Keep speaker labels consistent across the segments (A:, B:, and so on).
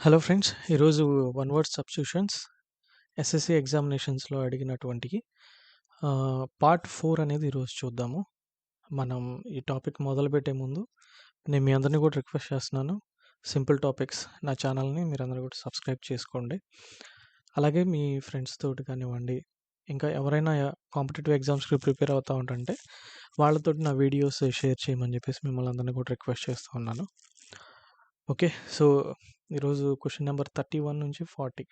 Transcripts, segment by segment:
A: Hello friends, ఈరోజు one word substitutions SSC ఎగ్జామినేషన్స్లో అడిగినటువంటి part 4 అనేది ఈరోజు చూద్దాము. మనం ఈ టాపిక్ మొదలుపెట్టే ముందు నేను మీ అందరినీ కూడా రిక్వెస్ట్ చేస్తున్నాను, సింపుల్ టాపిక్స్ నా ఛానల్ని మీరందరూ కూడా సబ్స్క్రైబ్ చేసుకోండి. అలాగే మీ ఫ్రెండ్స్ తోటి కానివ్వండి, ఇంకా ఎవరైనా కాంపిటేటివ్ ఎగ్జామ్స్కి ప్రిపేర్ అవుతూ ఉంటుంటే వాళ్ళతోటి నా వీడియోస్ షేర్ చేయమని చెప్పేసి మిమ్మల్ని అందరినీ కూడా రిక్వెస్ట్ చేస్తూ ఉన్నాను. ఓకే, సో ఈరోజు క్వశ్చన్ నెంబర్ 31 నుంచి 40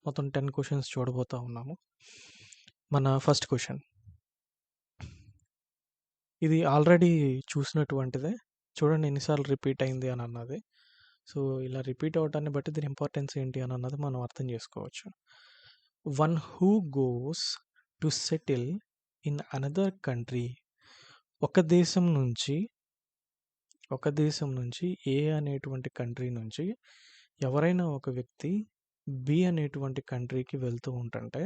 A: మొత్తం 10 క్వశ్చన్స్ చూడబోతా ఉన్నాము. మన ఫస్ట్ క్వశ్చన్ ఇది ఆల్రెడీ చూసినటువంటిదే, చూడండి ఎన్నిసార్లు రిపీట్ అయింది అని అన్నది. సో ఇలా రిపీట్ అవటాన్ని బట్టి దీని ఇంపార్టెన్స్ ఏంటి అని అన్నది మనం అర్థం చేసుకోవచ్చు. One who goes to settle in another country, ఒక దేశం నుంచి ఏ అనేటువంటి కంట్రీ నుంచి ఎవరైనా ఒక వ్యక్తి బి అనేటువంటి కంట్రీకి వెళ్తూ ఉంటుంటే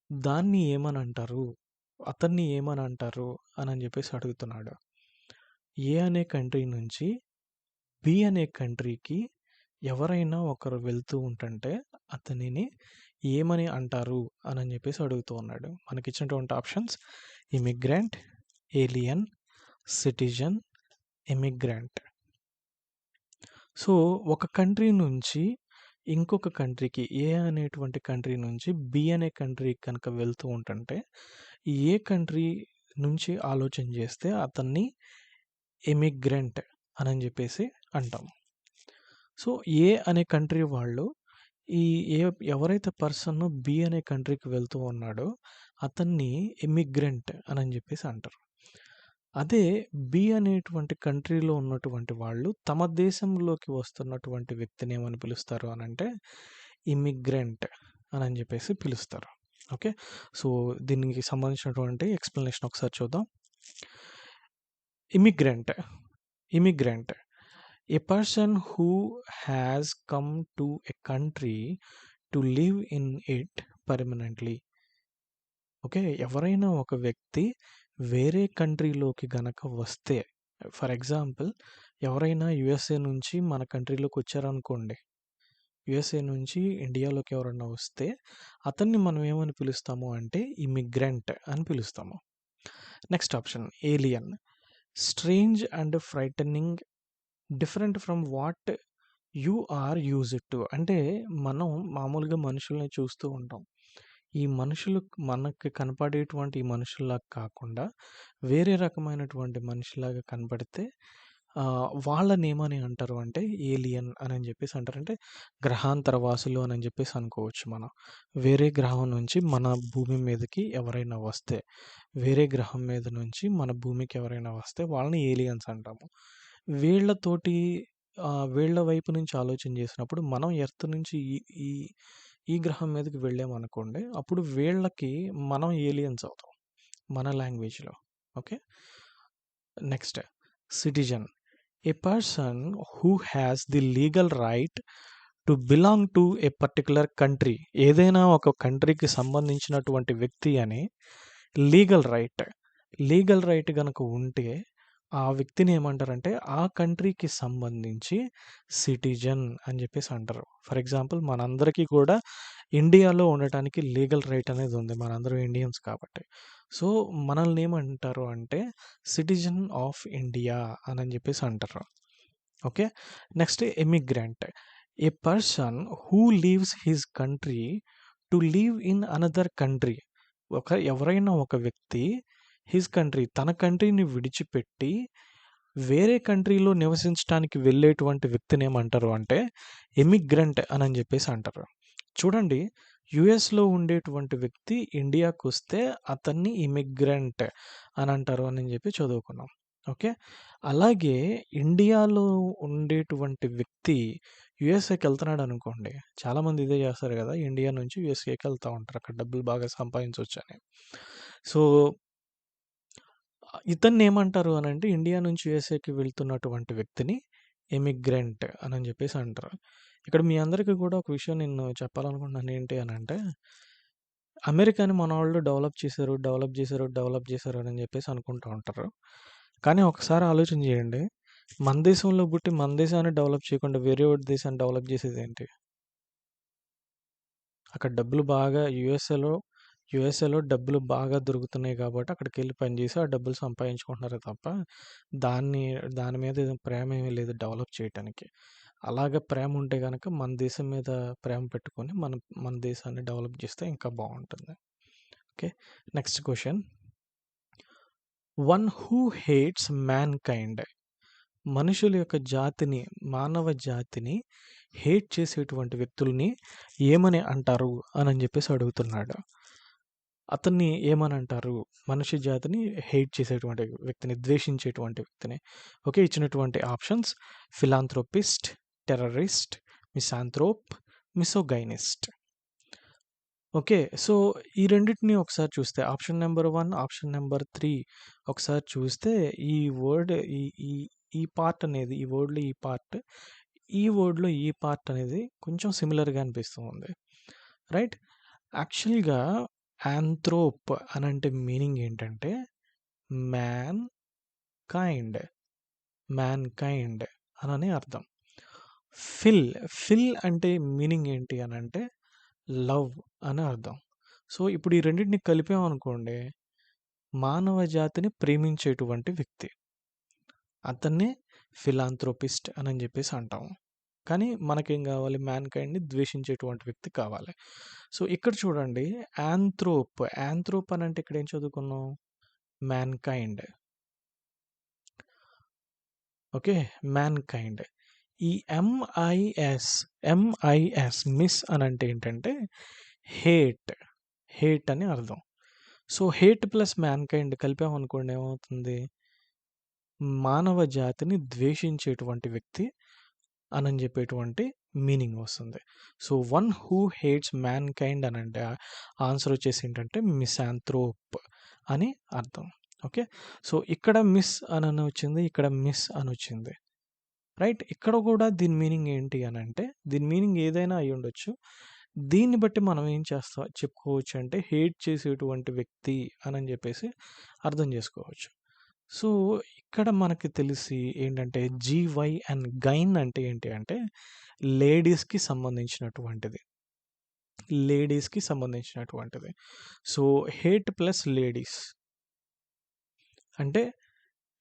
A: దాన్ని ఏమని అంటారు, అతన్ని ఏమని అంటారు అని చెప్పేసి అడుగుతున్నాడు. ఏ అనే కంట్రీ నుంచి బి అనే కంట్రీకి ఎవరైనా ఒకరు వెళ్తూ ఉంటుంటే అతనిని ఏమని అంటారు అని చెప్పేసి అడుగుతూ ఉన్నాడు. మనకి ఇచ్చినటువంటి options immigrant, alien, citizen, emigrant. So ఒక కంట్రీ నుంచి ఇంకొక కంట్రీకి, ఏ అనేటువంటి కంట్రీ నుంచి బి అనే కంట్రీకి కనుక వెళ్తూ ఉంటుంటే ఏ కంట్రీ నుంచి ఆలోచన చేస్తే అతన్ని ఎమిగ్రెంట్ అని చెప్పేసి అంటాం. సో ఏ అనే కంట్రీ వాళ్ళు ఎవరైతే పర్సన్ బి అనే కంట్రీకి వెళ్తూ ఉన్నాడో అతన్ని ఎమిగ్రెంట్ అని చెప్పేసి అంటారు. అదే బి అనేటువంటి కంట్రీలో ఉన్నటువంటి వాళ్ళు తమ దేశంలోకి వస్తున్నటువంటి వ్యక్తిని ఏమని పిలుస్తారు అని అంటే ఇమిగ్రెంట్ అని చెప్పేసి పిలుస్తారు. ఓకే, సో దీనికి సంబంధించినటువంటి ఎక్స్ప్లెనేషన్ ఒకసారి చూద్దాం. Immigrant A person who has come to a country to live in it permanently. Okay, ఎవరైనా ఒక వ్యక్తి వేరే కంట్రీలోకి గనక వస్తే, ఫర్ ఎగ్జాంపుల్ ఎవరైనా యుఎస్ఏ నుంచి మన కంట్రీలోకి వచ్చారనుకోండి, యుఎస్ఏ నుంచి ఇండియాలోకి ఎవరైనా వస్తే అతన్ని మనం ఏమని పిలుస్తాము అంటే ఇమిగ్రెంట్ అని పిలుస్తాము. Next option alien, strange and frightening, different from what you are used to. అంటే మనం మామూలుగా మనుషుల్ని చూస్తూ ఉంటాం, ఈ మనుషులు మనకి కనపడేటువంటి ఈ మనుషుల్లాగా కాకుండా వేరే రకమైనటువంటి మనిషిలాగా కనపడితే వాళ్ళని ఏమని అంటారు అంటే ఏలియన్ అని చెప్పేసి అంటారు. అంటే గ్రహాంతర వాసులు అని చెప్పేసి అనుకోవచ్చు. మనం వేరే గ్రహం నుంచి మన భూమి మీదకి ఎవరైనా వస్తే, వేరే గ్రహం మీద నుంచి మన భూమికి ఎవరైనా వస్తే వాళ్ళని ఏలియన్స్ అంటాము. వీళ్ళతోటి వీళ్ళ వైపు నుంచి ఆలోచన చేసినప్పుడు మనం ఎర్త్ నుంచి ఈ ఈ గ్రహం మీదకి వెళ్ళామనుకోండి, అప్పుడు వీళ్ళకి మనం ఏలియన్స్ అవుతాం మన లాంగ్వేజ్లో. Okay, next citizen, A person who has the legal right to belong to A particular country. ఏదైనా ఒక కంట్రీకి సంబంధించినటువంటి వ్యక్తి అని లీగల్ రైట్ కనుక ఉంటే ఆ వ్యక్తిని ఏమంటారంటే ఆ కంట్రీకి సంబంధించి సిటిజన్ అని చెప్పేసి అంటారు. ఫర్ ఎగ్జాంపుల్ మనందరికీ కూడా ఇండియాలో ఉండటానికి లీగల్ రైట్ అనేది ఉంది, మనందరం ఇండియన్స్ కాబట్టి. సో మనల్ని ఏమంటారు అంటే సిటిజన్ ఆఫ్ ఇండియా అని చెప్పేసి అంటారు. Okay, next emigrant, A person who leaves his country to leave in another country. ఎవరైనా ఒక వ్యక్తి హిజ్ కంట్రీ, తన కంట్రీని విడిచిపెట్టి వేరే కంట్రీలో నివసించడానికి వెళ్ళేటువంటి వ్యక్తిని ఏమంటారు అంటే ఎమిగ్రెంట్ అని చెప్పేసి అంటారు. చూడండి, యుఎస్లో ఉండేటువంటి వ్యక్తి ఇండియాకు వస్తే అతన్ని ఇమిగ్రెంట్ అని అంటారు అని చెప్పి చదువుకున్నాం. ఓకే, అలాగే ఇండియాలో ఉండేటువంటి వ్యక్తి యుఎస్ఏకి వెళ్తున్నాడు అనుకోండి, చాలామంది ఇదే చేస్తారు కదా, ఇండియా నుంచి యుఎస్ఏకి వెళ్తూ ఉంటారు అక్కడ డబ్బులు బాగా సంపాదించవచ్చు అని. సో ఇతన్ని ఏమంటారు అని అంటే ఇండియా నుంచి యుఎస్ఏకి వెళ్తున్నటువంటి వ్యక్తిని ఎమిగ్రెంట్ అని చెప్పేసి అంటారు. ఇక్కడ మీ అందరికీ కూడా ఒక విషయం నేను చెప్పాలనుకుంటున్నాను, ఏంటి అని అంటే అమెరికాని మన వాళ్ళు డెవలప్ చేశారు అని చెప్పేసి అనుకుంటూ ఉంటారు. కానీ ఒకసారి ఆలోచన చేయండి, మన దేశంలో పుట్టి మన దేశాన్ని డెవలప్ చేయకుండా వేరే వాడి దేశాన్ని డెవలప్ చేసేది ఏంటి? అక్కడ డబ్బులు బాగా యూఎస్ఏలో డబ్బులు బాగా దొరుకుతున్నాయి కాబట్టి అక్కడికెళ్ళి పనిచేసి ఆ డబ్బులు సంపాదించుకుంటున్నారే తప్ప దాని మీద ఏదో ప్రేమ ఏమీ లేదు డెవలప్ చేయటానికి. అలాగ ప్రేమ ఉంటే గనక మన దేశం మీద ప్రేమ పెట్టుకొని మన దేశాన్ని డెవలప్ చేస్తే ఇంకా బావుంటుంది. Okay. Next question. One who hates mankind మనుషుల యొక్క మానవ జాతిని హేట్ చేసేటువంటి వ్యక్తుల్ని ఏమని అంటారు అని చెప్పేసి అడుగుతున్నాడు. అతన్ని ఏమని అంటారు? మనిషి జాతిని హేట్ చేసేటువంటి వ్యక్తిని, ద్వేషించేటువంటి వ్యక్తిని. ఓకే. ఇచ్చినటువంటి options philanthropist, terrorist, misanthrope, misogynist. Okay. So, ఈ రెండిటిని ఒకసారి చూస్తే ఆప్షన్ నంబర్ 1, ఆప్షన్ నంబర్ 3 ఒకసారి చూస్తే ఈ వర్డ్ ఈ ఈ ఈ పార్ట్ అనేది ఈ వర్డ్‌లో ఈ పార్ట్ అనేది కొంచెం సిమిలర్‌గా అనిపిస్తూ ఉంది. రైట్? యాక్చువల్‌గా ఆంథ్రోప్ అనంటే మీనింగ్ ఏంటంటే మ్యాన్ కైండ్. అనని అర్థం. ఫిల్ అంటే మీనింగ్ ఏంటి అనంటే లవ్ అని అర్థం. సో, ఇప్పుడు ఈ రెండిటిని కలిపామనుకోండి, మానవ జాతిని ప్రేమించేటువంటి వ్యక్తి. అతన్నే ఫిలాంథ్రోపిస్ట్ అని చెప్పేసి అంటాము. కానీ మనకేం కావాలి? మ్యాన్‌కైండ్‌ని ద్వేషించేటువంటి వ్యక్తి కావాలి. సో, ఇక్కడ చూడండి యాంథ్రోప్ అనంటే ఇక్కడ ఏం చదువుకున్నాం? మ్యాన్‌కైండ్. ఓకే. మ్యాన్‌కైండ్. ఈ మిస్ అనంటే ఏంటంటే హేట్ అని అర్థం. సో, హేట్ ప్లస్ మ్యాన్‌కైండ్ కలిపామనుకోండి ఏమవుతుంది? మానవ జాతిని ద్వేషించేటువంటి వ్యక్తి అని చెప్పేటువంటి మీనింగ్ వస్తుంది. So, one who hates mankind అనంటే ఆన్సర్ వచ్చేసి ఏంటంటే మిసాంథ్రోప్ అని అర్థం. ఓకే. సో, ఇక్కడ వచ్చింది. ఇక్కడ మిస్ అనొచ్చింది. రైట్? ఇక్కడ కూడా దీని మీనింగ్ ఏంటి అనంటే దీని మీనింగ్ ఏదైనా అయ్యుండొచ్చు. దీన్ని బట్టి మనం ఏం చెప్పుకోవచ్చు అంటే హేట్ చేసేటువంటి వ్యక్తి అని చెప్పేసి అర్థం చేసుకోవచ్చు. సో, ఇక్కడ మనకి తెలిసి ఏంటంటే గైన్ అంటే ఏంటి అంటే లేడీస్‌కి సంబంధించినటువంటిది. సో, హేట్ ప్లస్ లేడీస్ అంటే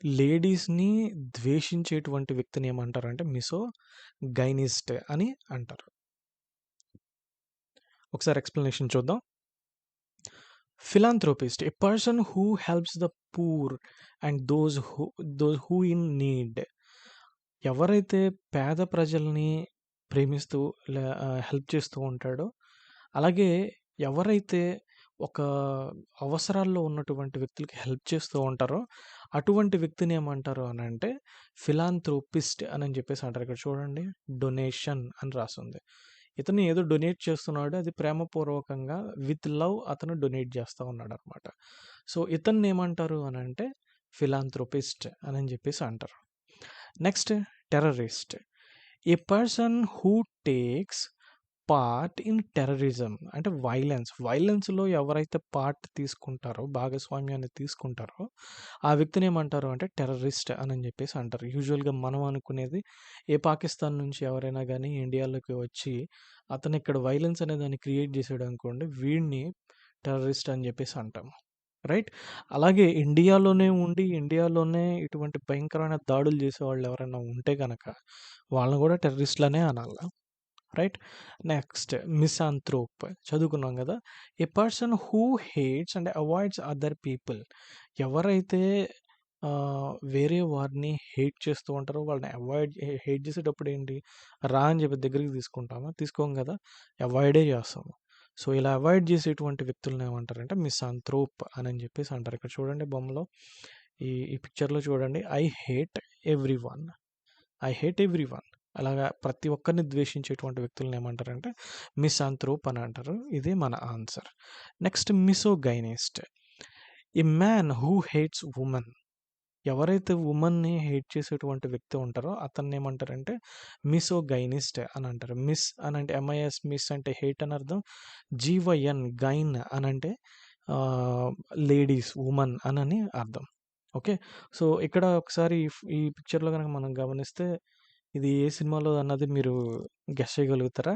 A: లేడీస్‌ని ద్వేషించేటువంటి వ్యక్తిని ఏమంటారంటే మిసోగైనిస్ట్ అని అంటారు. ఒకసారి ఎక్స్‌ప్లనేషన్ చూద్దాం. Philanthropist A person who helps the poor and those who in need. ఎవరైతే పేద ప్రజల్ని ప్రేమిస్తూ హెల్ప్ చేస్తూ ఉంటాడో, అలాగే ఎవరైతే ఒక అవసరాల్లో ఉన్నటువంటి వ్యక్తులకి హెల్ప్ చేస్తూ ఉంటారో, అటువంటి వ్యక్తిని ఏమంటారు అనంటే ఫిలాంథ్రోపిస్ట్ అని చెప్పేసి అంటారు. ఇక్కడ చూడండి డొనేషన్ అని రాసుంది. ఇతను ఏదో డొనేట్ చేస్తున్నాడు. అది ప్రేమపూర్వకంగా విత్ లవ్ అతను డొనేట్ చేస్తా ఉన్నాడనమాట. సో, ఇతన్ని ఏమంటారు అనంటే ఫిలాంథ్రోపిస్ట్ అని చెప్పేసి అంటారు. Next terrorist. A person who takes part in terrorism అంటే వైలెన్స్‌లో ఎవరైతే పార్ట్ తీసుకుంటారో, భాగస్వామ్యాన్ని తీసుకుంటారో, ఆ వ్యక్తిని ఏమంటారు అంటే టెర్రరిస్ట్ అని చెప్పేసి అంటారు. యూజువల్‌గా మనం అనుకునేది పాకిస్తాన్ నుంచి ఎవరైనా గానీ ఇండియాలోకి వచ్చి అతను ఇక్కడ వైలెన్స్ అనే దాన్ని క్రియేట్ చేసాడనుకోండి, వీడిని టెర్రరిస్ట్ అని చెప్పేసి అంటాము. రైట్? అలాగే ఇండియాలోనే ఇటువంటి భయంకరమైన దాడులు చేసేవాళ్ళు ఎవరైనా ఉంటే గనక వాళ్ళని కూడా టెర్రరిస్ట్‌లనే అనాల. రైట్? నెక్స్ట్ మిసాంథ్రోప్ చదువుకున్నాం గదా! A person who hates and avoids other people. ఎవరైతే వేరే వారిని హేట్ చేస్తూ ఉంటారో వాళ్ళని హేట్ చేసేటప్పుడు ఏంటి? రా అని చెప్పి దగ్గరికి తీసుకుంటామా? తీసుకోం గదా! అవాయిడే చేస్తాము. సో, ఇలా అవాయిడ్ చేసేటువంటి వ్యక్తులను ఏమంటారంటే మిసాంథ్రోప్ అని చెప్పేసి అంటారు. ఇక్కడ చూడండి బొమ్మలో ఈ పిక్చర్‌లో చూడండి. I hate everyone. అలాగా ప్రతి ఒక్కరిని ద్వేషించేటువంటి వ్యక్తులను ఏమంటారంటే మిసాంథ్రోప్ అని అంటారు. ఇది మన answer. Next misogynist. A man who hates women. ఎవరైతే వుమన్‌ని హేట్ చేసేటువంటి వ్యక్తి ఉంటారో అతన్ని ఏమంటారంటే మిసోగైనిస్ట్ అని అంటారు. మిస్ అనంటే మిస్ అంటే హేట్ అని అర్థం. గైన్ అనంటే లేడీస్, వుమన్ అనని అర్థం. ఓకే. సో, ఇక్కడ ఒకసారి ఈ పిక్చర్‌లో గనక మనం గమనిస్తే ఇది ఏ సినిమాలో అన్నది మీరు గెస్ చేయగలుగుతారా?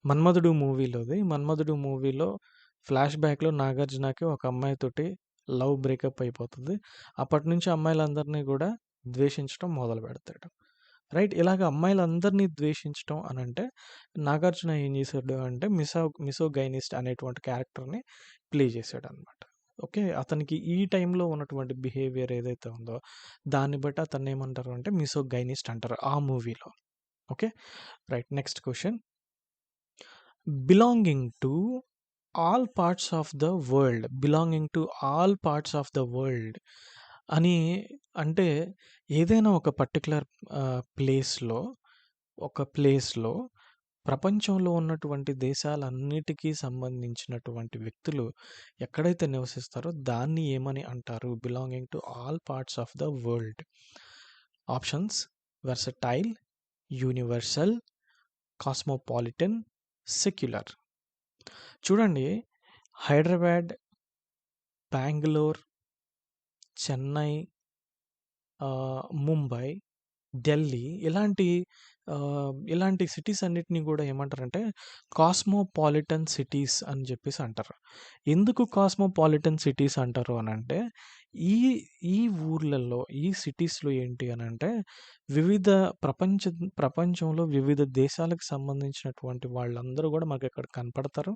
A: 'మన్మధుడు' మూవీలోది. 'మన్మధుడు' మూవీలో ఫ్లాష్ బ్యాక్‌లో నాగార్జునకి ఒక అమ్మాయితోటి లవ్ బ్రేకప్ అయిపోతది. అప్పటినుంచి అమ్మాయిలందరిని గూడా ద్వేషించడం మొదలుపెడతాడు. రైట్. ఇలాగ అమ్మాయిలందరిని ద్వేషించటం అనంటే నాగార్జున ఏం చేశాడు అంటే మిసోగైనిస్ట్ అనేటువంటి క్యారెక్టర్‌ని ప్లే చేశాడనమాట. ఓకే. అతనికి ఈ టైంలో ఉన్నటువంటి బిహేవియర్ ఏదైతే ఉందో దాన్ని బట్టి అతన్నేమంటారు అంటే మిసోగైనిస్ట్ అంటారు ఆ మూవీలో. Okay. Right. Next question. Belonging to all parts of the world. Belonging to all parts of the world అని అంటే ఏదైనా ఒక పర్టిక్యులర్ ప్లేస్‌లో ప్రపంచంలో ఉన్నటువంటి దేశాలన్నిటికీ సంబంధించినటువంటి వ్యక్తులు ఎక్కడైతే నివసిస్తారో దాన్ని ఏమని అంటారు? Belonging to all parts of the world. Options: versatile, universal, cosmopolitan, secular. చూడండి, హైదరాబాద్, బెంగుళూరు, చెన్నై, ముంబై, ఢిల్లీ ఇలాంటి సిటీస్ అన్నిటిని గూడా ఏమంటారంటే కాస్మోపాలిటన్ సిటీస్ అని జెప్పేసి అంటారు. ఎందుకు కాస్మోపాలిటన్ సిటీస్ అంటారు అనంటే, ఈ ఈ ఊర్లలో, ఈ సిటీస్‌లో ఏంటి అనంటే, వివిధ ప్రపంచంలో వివిధ దేశాలకు సంబంధించినటువంటి వాళ్ళందరూ గూడా మనకిక్కడ కనపడతారు.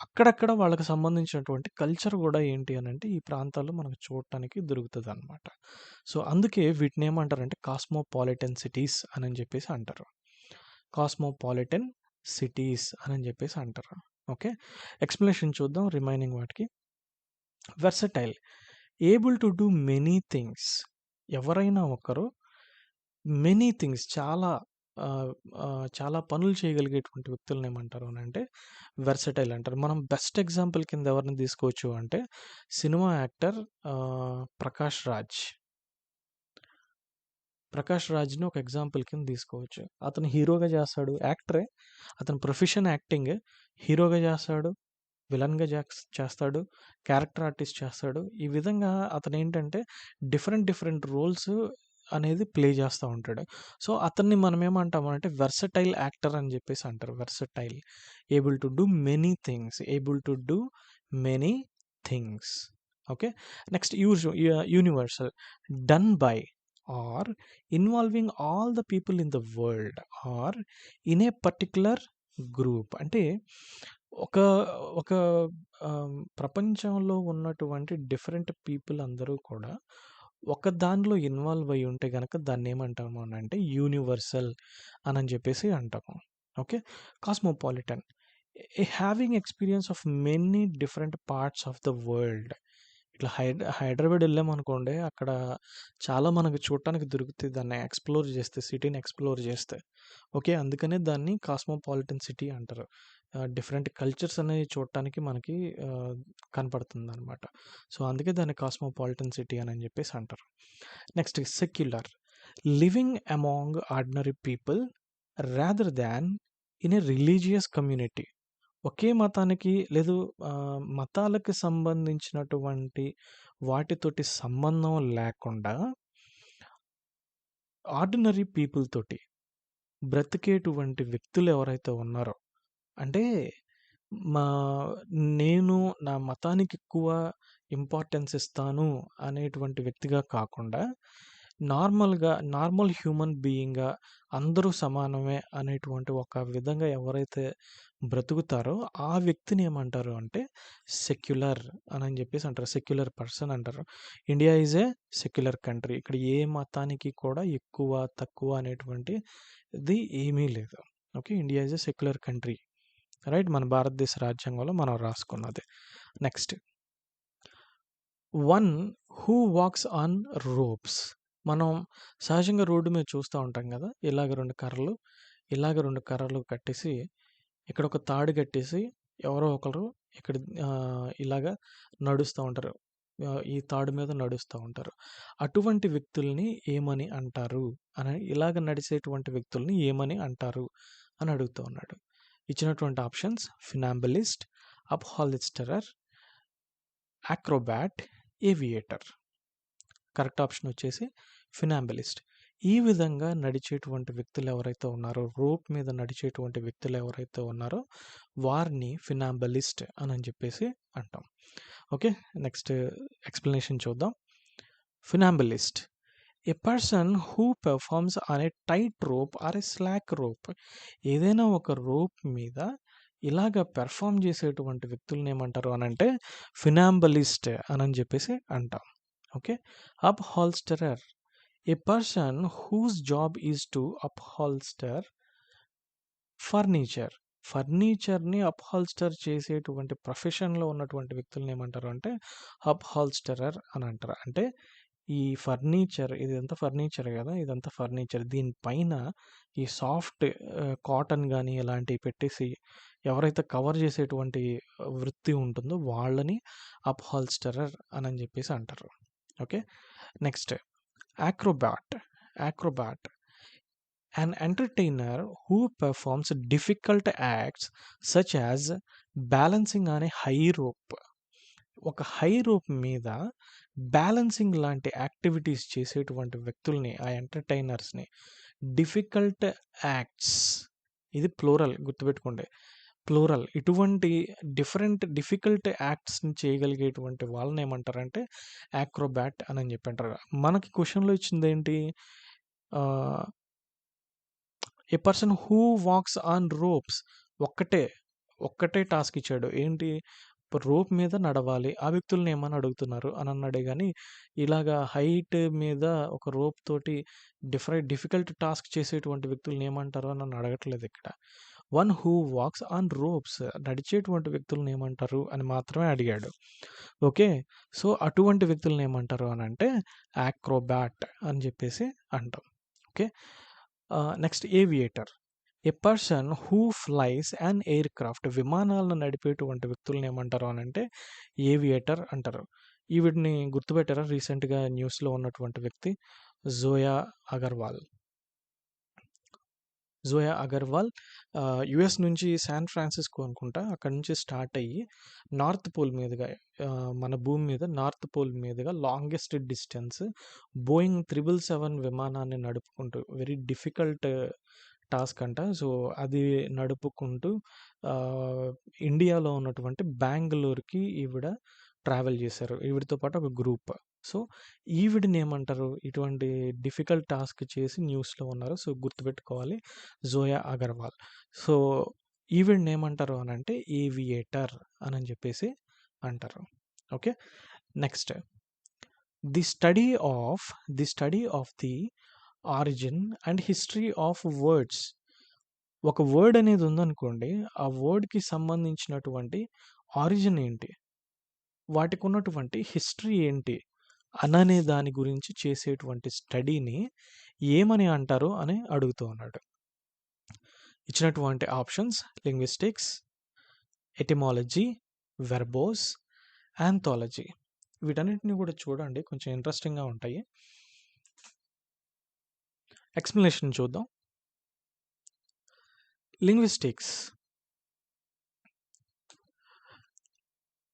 A: అక్కడక్కడ వాళ్ళకి సంబంధించినటువంటి కల్చర్ గూడా ఏంటి అనంటే, ఈ ప్రాంతాల్లో మనకు చూడటానికి దొరుకుతదనమాట. సో, అందుకే వీటినేమంటారంటే కాస్మోపాలిటన్ సిటీస్ అనని జెప్పేసి అంటారు. కాస్మోపాలిటన్ సిటీస్ అనని జెప్పేసి అంటారు. ఓకే. ఎక్స్‌ప్లనేషన్ చూద్దాం రిమైనింగ్ వాటికి. Versatile, able to do many things. ఎవరైనా ఒకరు మెనీ థింగ్స్ ఆహ్, చాలా పనులు చేయగలిగేటువంటి వ్యక్తులనేమంటారు అనంటే వెర్సటైల్ అంటారు. మనం బెస్ట్ ఎగ్జాంపుల్ కింద ఎవరిని తీసుకోవచ్చు అంటే సినిమా యాక్టర్ 'ప్రకాష్ రాజ్.' 'ప్రకాష్ రాజ్‌ని' ఒక ఎగ్జాంపుల్ కింద తీసుకోవచ్చు. అతను హీరోగా చేస్తాడు. యాక్టరే. అతని ప్రొఫెషన్ యాక్టింగ్. హీరోగా చేస్తాడు. విలన్‌గా చేస్తాడు. క్యారెక్టర్ ఆర్టిస్ట్ చేస్తాడు. ఈ విధంగా అతనేంటంటే డిఫరెంట్ రోల్స్ అనేది ప్లే చేస్తా ఉంటాడు. సో, అతన్ని మనం ఏమంటామంటే వెర్సటైల్ యాక్టర్ అని చెప్పేసి అంటారు. Versatile. Able to do many things. Able to do many things. Okay. Next universal. Done by or involving all the people in the world or in a particular group. అంటే ఒక ఒక ప్రపంచంలో ఉన్నటువంటి different people అందరూ కూడా ఒక దానిలో involve అయ్యి ఉంటే గనక దాన్నేమంటాము అనంటే యూనివర్సల్ అనని జెప్పేసి అంటాము. Okay. Cosmopolitan. Having experience of many different parts of the world. ఇట్లా హైదరాబాద్ ఎళ్ళామనుకోండి, అక్కడ చాలా మనకు చూడటానికి దొరుకుతాయి. దాన్ని ఎక్స్‌ప్లోర్ చేస్తే, సిటీని ఎక్స్‌ప్లోర్ చేస్తే. ఓకే. అందుకనే దాన్ని కాస్మోపాలిటన్ సిటీ అంటారు. డిఫరెంట్ కల్చర్స్ అనేవి చూడటానికి మనకి ఆహ్, కనపడుతుందనమాట. సో, అందుకే దాన్ని కాస్మోపాలిటన్ సిటీ అని చెప్పేసి అంటారు. Next secular. Living among ordinary people rather than in a religious community. ఒకే మతానికి లేదు మతాలకు సంబంధించినటువంటి వాటితోటి సంబంధం లేకుండా ఆర్డినరీ పీపుల్ తోటి బ్రతికేటువంటి వ్యక్తులు ఎవరైతే ఉన్నారో, అంటే మా నేను నా మతానికి ఎక్కువ ఇంపార్టెన్స్ ఇస్తాను అనేటువంటి వ్యక్తిగా కాకుండా, నార్మల్ హ్యూమన్ బీయింగ్‌గా అందరూ సమానమే అనేటువంటి ఒక విధంగా ఎవరైతే బ్రతుకుతారో, ఆ వ్యక్తిని ఏమంటారు అంటే సెక్యులర్ అనని జెప్పేసి అంటారు. సెక్యులర్ పర్సన్ అంటారు. India is a secular country. ఇక్కడ ఏ మతానికి కూడా ఎక్కువ, తక్కువ అనేటువంటిది ఏమీ లేదు. Okay. India is a secular country. Right. మన భారతదేశ రాజ్యాంగంలో మనం రాసుకున్నది. Next. One who walks on ropes. మనం సహజంగా రోడ్డు మీద చూస్తా ఉంటాం గదా! ఇలాగ 2 కర్రలు కట్టేసి, ఇక్కడ ఒక తాడు కట్టేసి ఎవరో ఒకరు ఇక్కడ ఇలాగ నడుస్తా ఉంటారు. ఈ తాడు మీద నడుస్తా ఉంటారు. అటువంటి వ్యక్తుల్ని ఏమని అంటారు? ఇలాగ నడిసేటువంటి వ్యక్తుల్ని ఏమని అంటారు? అని అడుగుతూ ఉన్నాడు. ఇచ్చినటువంటి options: funambulist, upholsterer, acrobat, aviator. Correct option వచ్చేసి ఫినాంబలిస్ట్. ఈ విధంగా నడిచేటువంటి వ్యక్తులు ఎవరైతే ఉన్నారో, రోప్ మీద నడిచేటువంటి వ్యక్తులు ఎవరైతే ఉన్నారో వారిని ఫినాంబలిస్ట్ అని చెప్పేసి అంటాం. ఓకే, నెక్స్ట్ ఎక్స్ప్లెనేషన్ చూద్దాం. Funambulist, a person who performs on a tight rope or a slack rope. ఏదైనా ఒక రోప్ మీద ఇలాగ పెర్ఫామ్ చేసేటువంటి వ్యక్తులను ఏమంటారు అని అంటే ఫినాంబలిస్ట్ అని చెప్పేసి అంటాం. Okay, upholsterer, a person whose job is to upholster furniture. ఫర్నిచర్ని అప్ హాల్స్టర్ చేసేటువంటి ప్రొఫెషన్లో ఉన్నటువంటి వ్యక్తులను ఏమంటారు అంటే అప్ హాల్స్టరర్ అని అంటారు. అంటే ఈ ఫర్నిచర్, ఇదంతా ఫర్నిచర్ కదా, ఇదంతా ఫర్నిచర్, దీనిపైన ఈ సాఫ్ట్ కాటన్ కానీ ఇలాంటివి పెట్టేసి ఎవరైతే కవర్ చేసేటువంటి వృత్తి ఉంటుందో వాళ్ళని అప్ హాల్స్టరర్ అని చెప్పేసి అంటారు. Okay, next acrobat. Acrobat, an entertainer who performs difficult acts such as balancing on a high rope. ఒక హై రోప్ మీద బ్యాలెన్సింగ్ లాంటి యాక్టివిటీస్ చేసేటువంటి వ్యక్తుల్ని, ఆ ఎంటర్టైనర్స్ని డిఫికల్ట్ యాక్ట్స్, ఇది ప్లూరల్ గుర్తుపెట్టుకోండి, ప్లూరల్, ఇటువంటి డిఫికల్ట్ యాక్ట్స్ని చేయగలిగేటువంటి వాళ్ళని ఏమంటారంటే యాక్రోబాట్ అని చెప్పి అంటారు. మనకి క్వశ్చన్లో ఇచ్చింది ఏంటి, a person who walks on ropes, ఒక్కటే టాస్క్ ఇచ్చాడు, ఏంటి రోప్ మీద నడవాలి, ఆ వ్యక్తుల్ని ఏమని అడుగుతున్నారు అని అన్నాడే కానీ ఇలాగా హైట్ మీద ఒక రోప్ తోటి డిఫికల్ట్ టాస్క్ చేసేటువంటి వ్యక్తుల్ని ఏమంటారు అని నన్ను అడగట్లేదు ఇక్కడ. One who walks on ropes, నడిచేటువంటి వ్యక్తులను ఏమంటారు అని మాత్రమే అడిగాడు. ఓకే, సో అటువంటి వ్యక్తులను ఏమంటారు అని అంటే యాక్రోబాట్ అని చెప్పేసి అంటాం. Okay, next aviator, A person who flies and air craft. విమానాలను నడిపేటువంటి వ్యక్తులను ఏమంటారు అని అంటే ఏవియేటర్ అంటారు. వీటిని గుర్తుపెట్టారా, రీసెంట్గా న్యూస్లో ఉన్నటువంటి వ్యక్తి జోయా అగర్వాల్. జోయా అగర్వాల్ యుఎస్ నుంచి శాన్ ఫ్రాన్సిస్కో అనుకుంటా, అక్కడ నుంచి స్టార్ట్ అయ్యి నార్త్ పోల్ మీదుగా, మన భూమి మీద నార్త్ పోల్ మీదుగా లాంగెస్ట్ డిస్టెన్స్ బోయింగ్ 777 విమానాన్ని నడుపుకుంటూ, వెరీ డిఫికల్ట్ టాస్క్ అంట. సో అది నడుపుకుంటూ ఇండియాలో ఉన్నటువంటి బెంగళూరుకి ఈవిడ ట్రావెల్ చేశారు, ఈవిడతో పాటు ఒక గ్రూప్. సో ఈవిడిని ఏమంటారు, ఇటువంటి డిఫికల్ట్ టాస్క్ చేసి న్యూస్లో ఉన్నారు, సో గుర్తుపెట్టుకోవాలి జోయా అగర్వాల్. సో ఈవిడిని ఏమంటారు అని అంటే ఏవియేటర్ అని చెప్పేసి అంటారు. Okay, next the study of the origin and history of words. ఒక వర్డ్ అనేది ఉందనుకోండి, ఆ వర్డ్కి సంబంధించినటువంటి ఆరిజిన్ ఏంటి, వాటికి ఉన్నటువంటి హిస్టరీ ఏంటి అననే దాని గురించి చేసేటువంటి స్టడీని ఏమని అంటారు అని అడుగుతూ ఉన్నాడు. ఇచ్చినటువంటి options linguistics, etymology, verbose, anthology. వీటన్నిటిని కూడా చూడండి, కొంచెం ఇంట్రెస్టింగ్గా ఉంటాయి. ఎక్స్ప్లెనేషన్ చూద్దాం. Linguistics,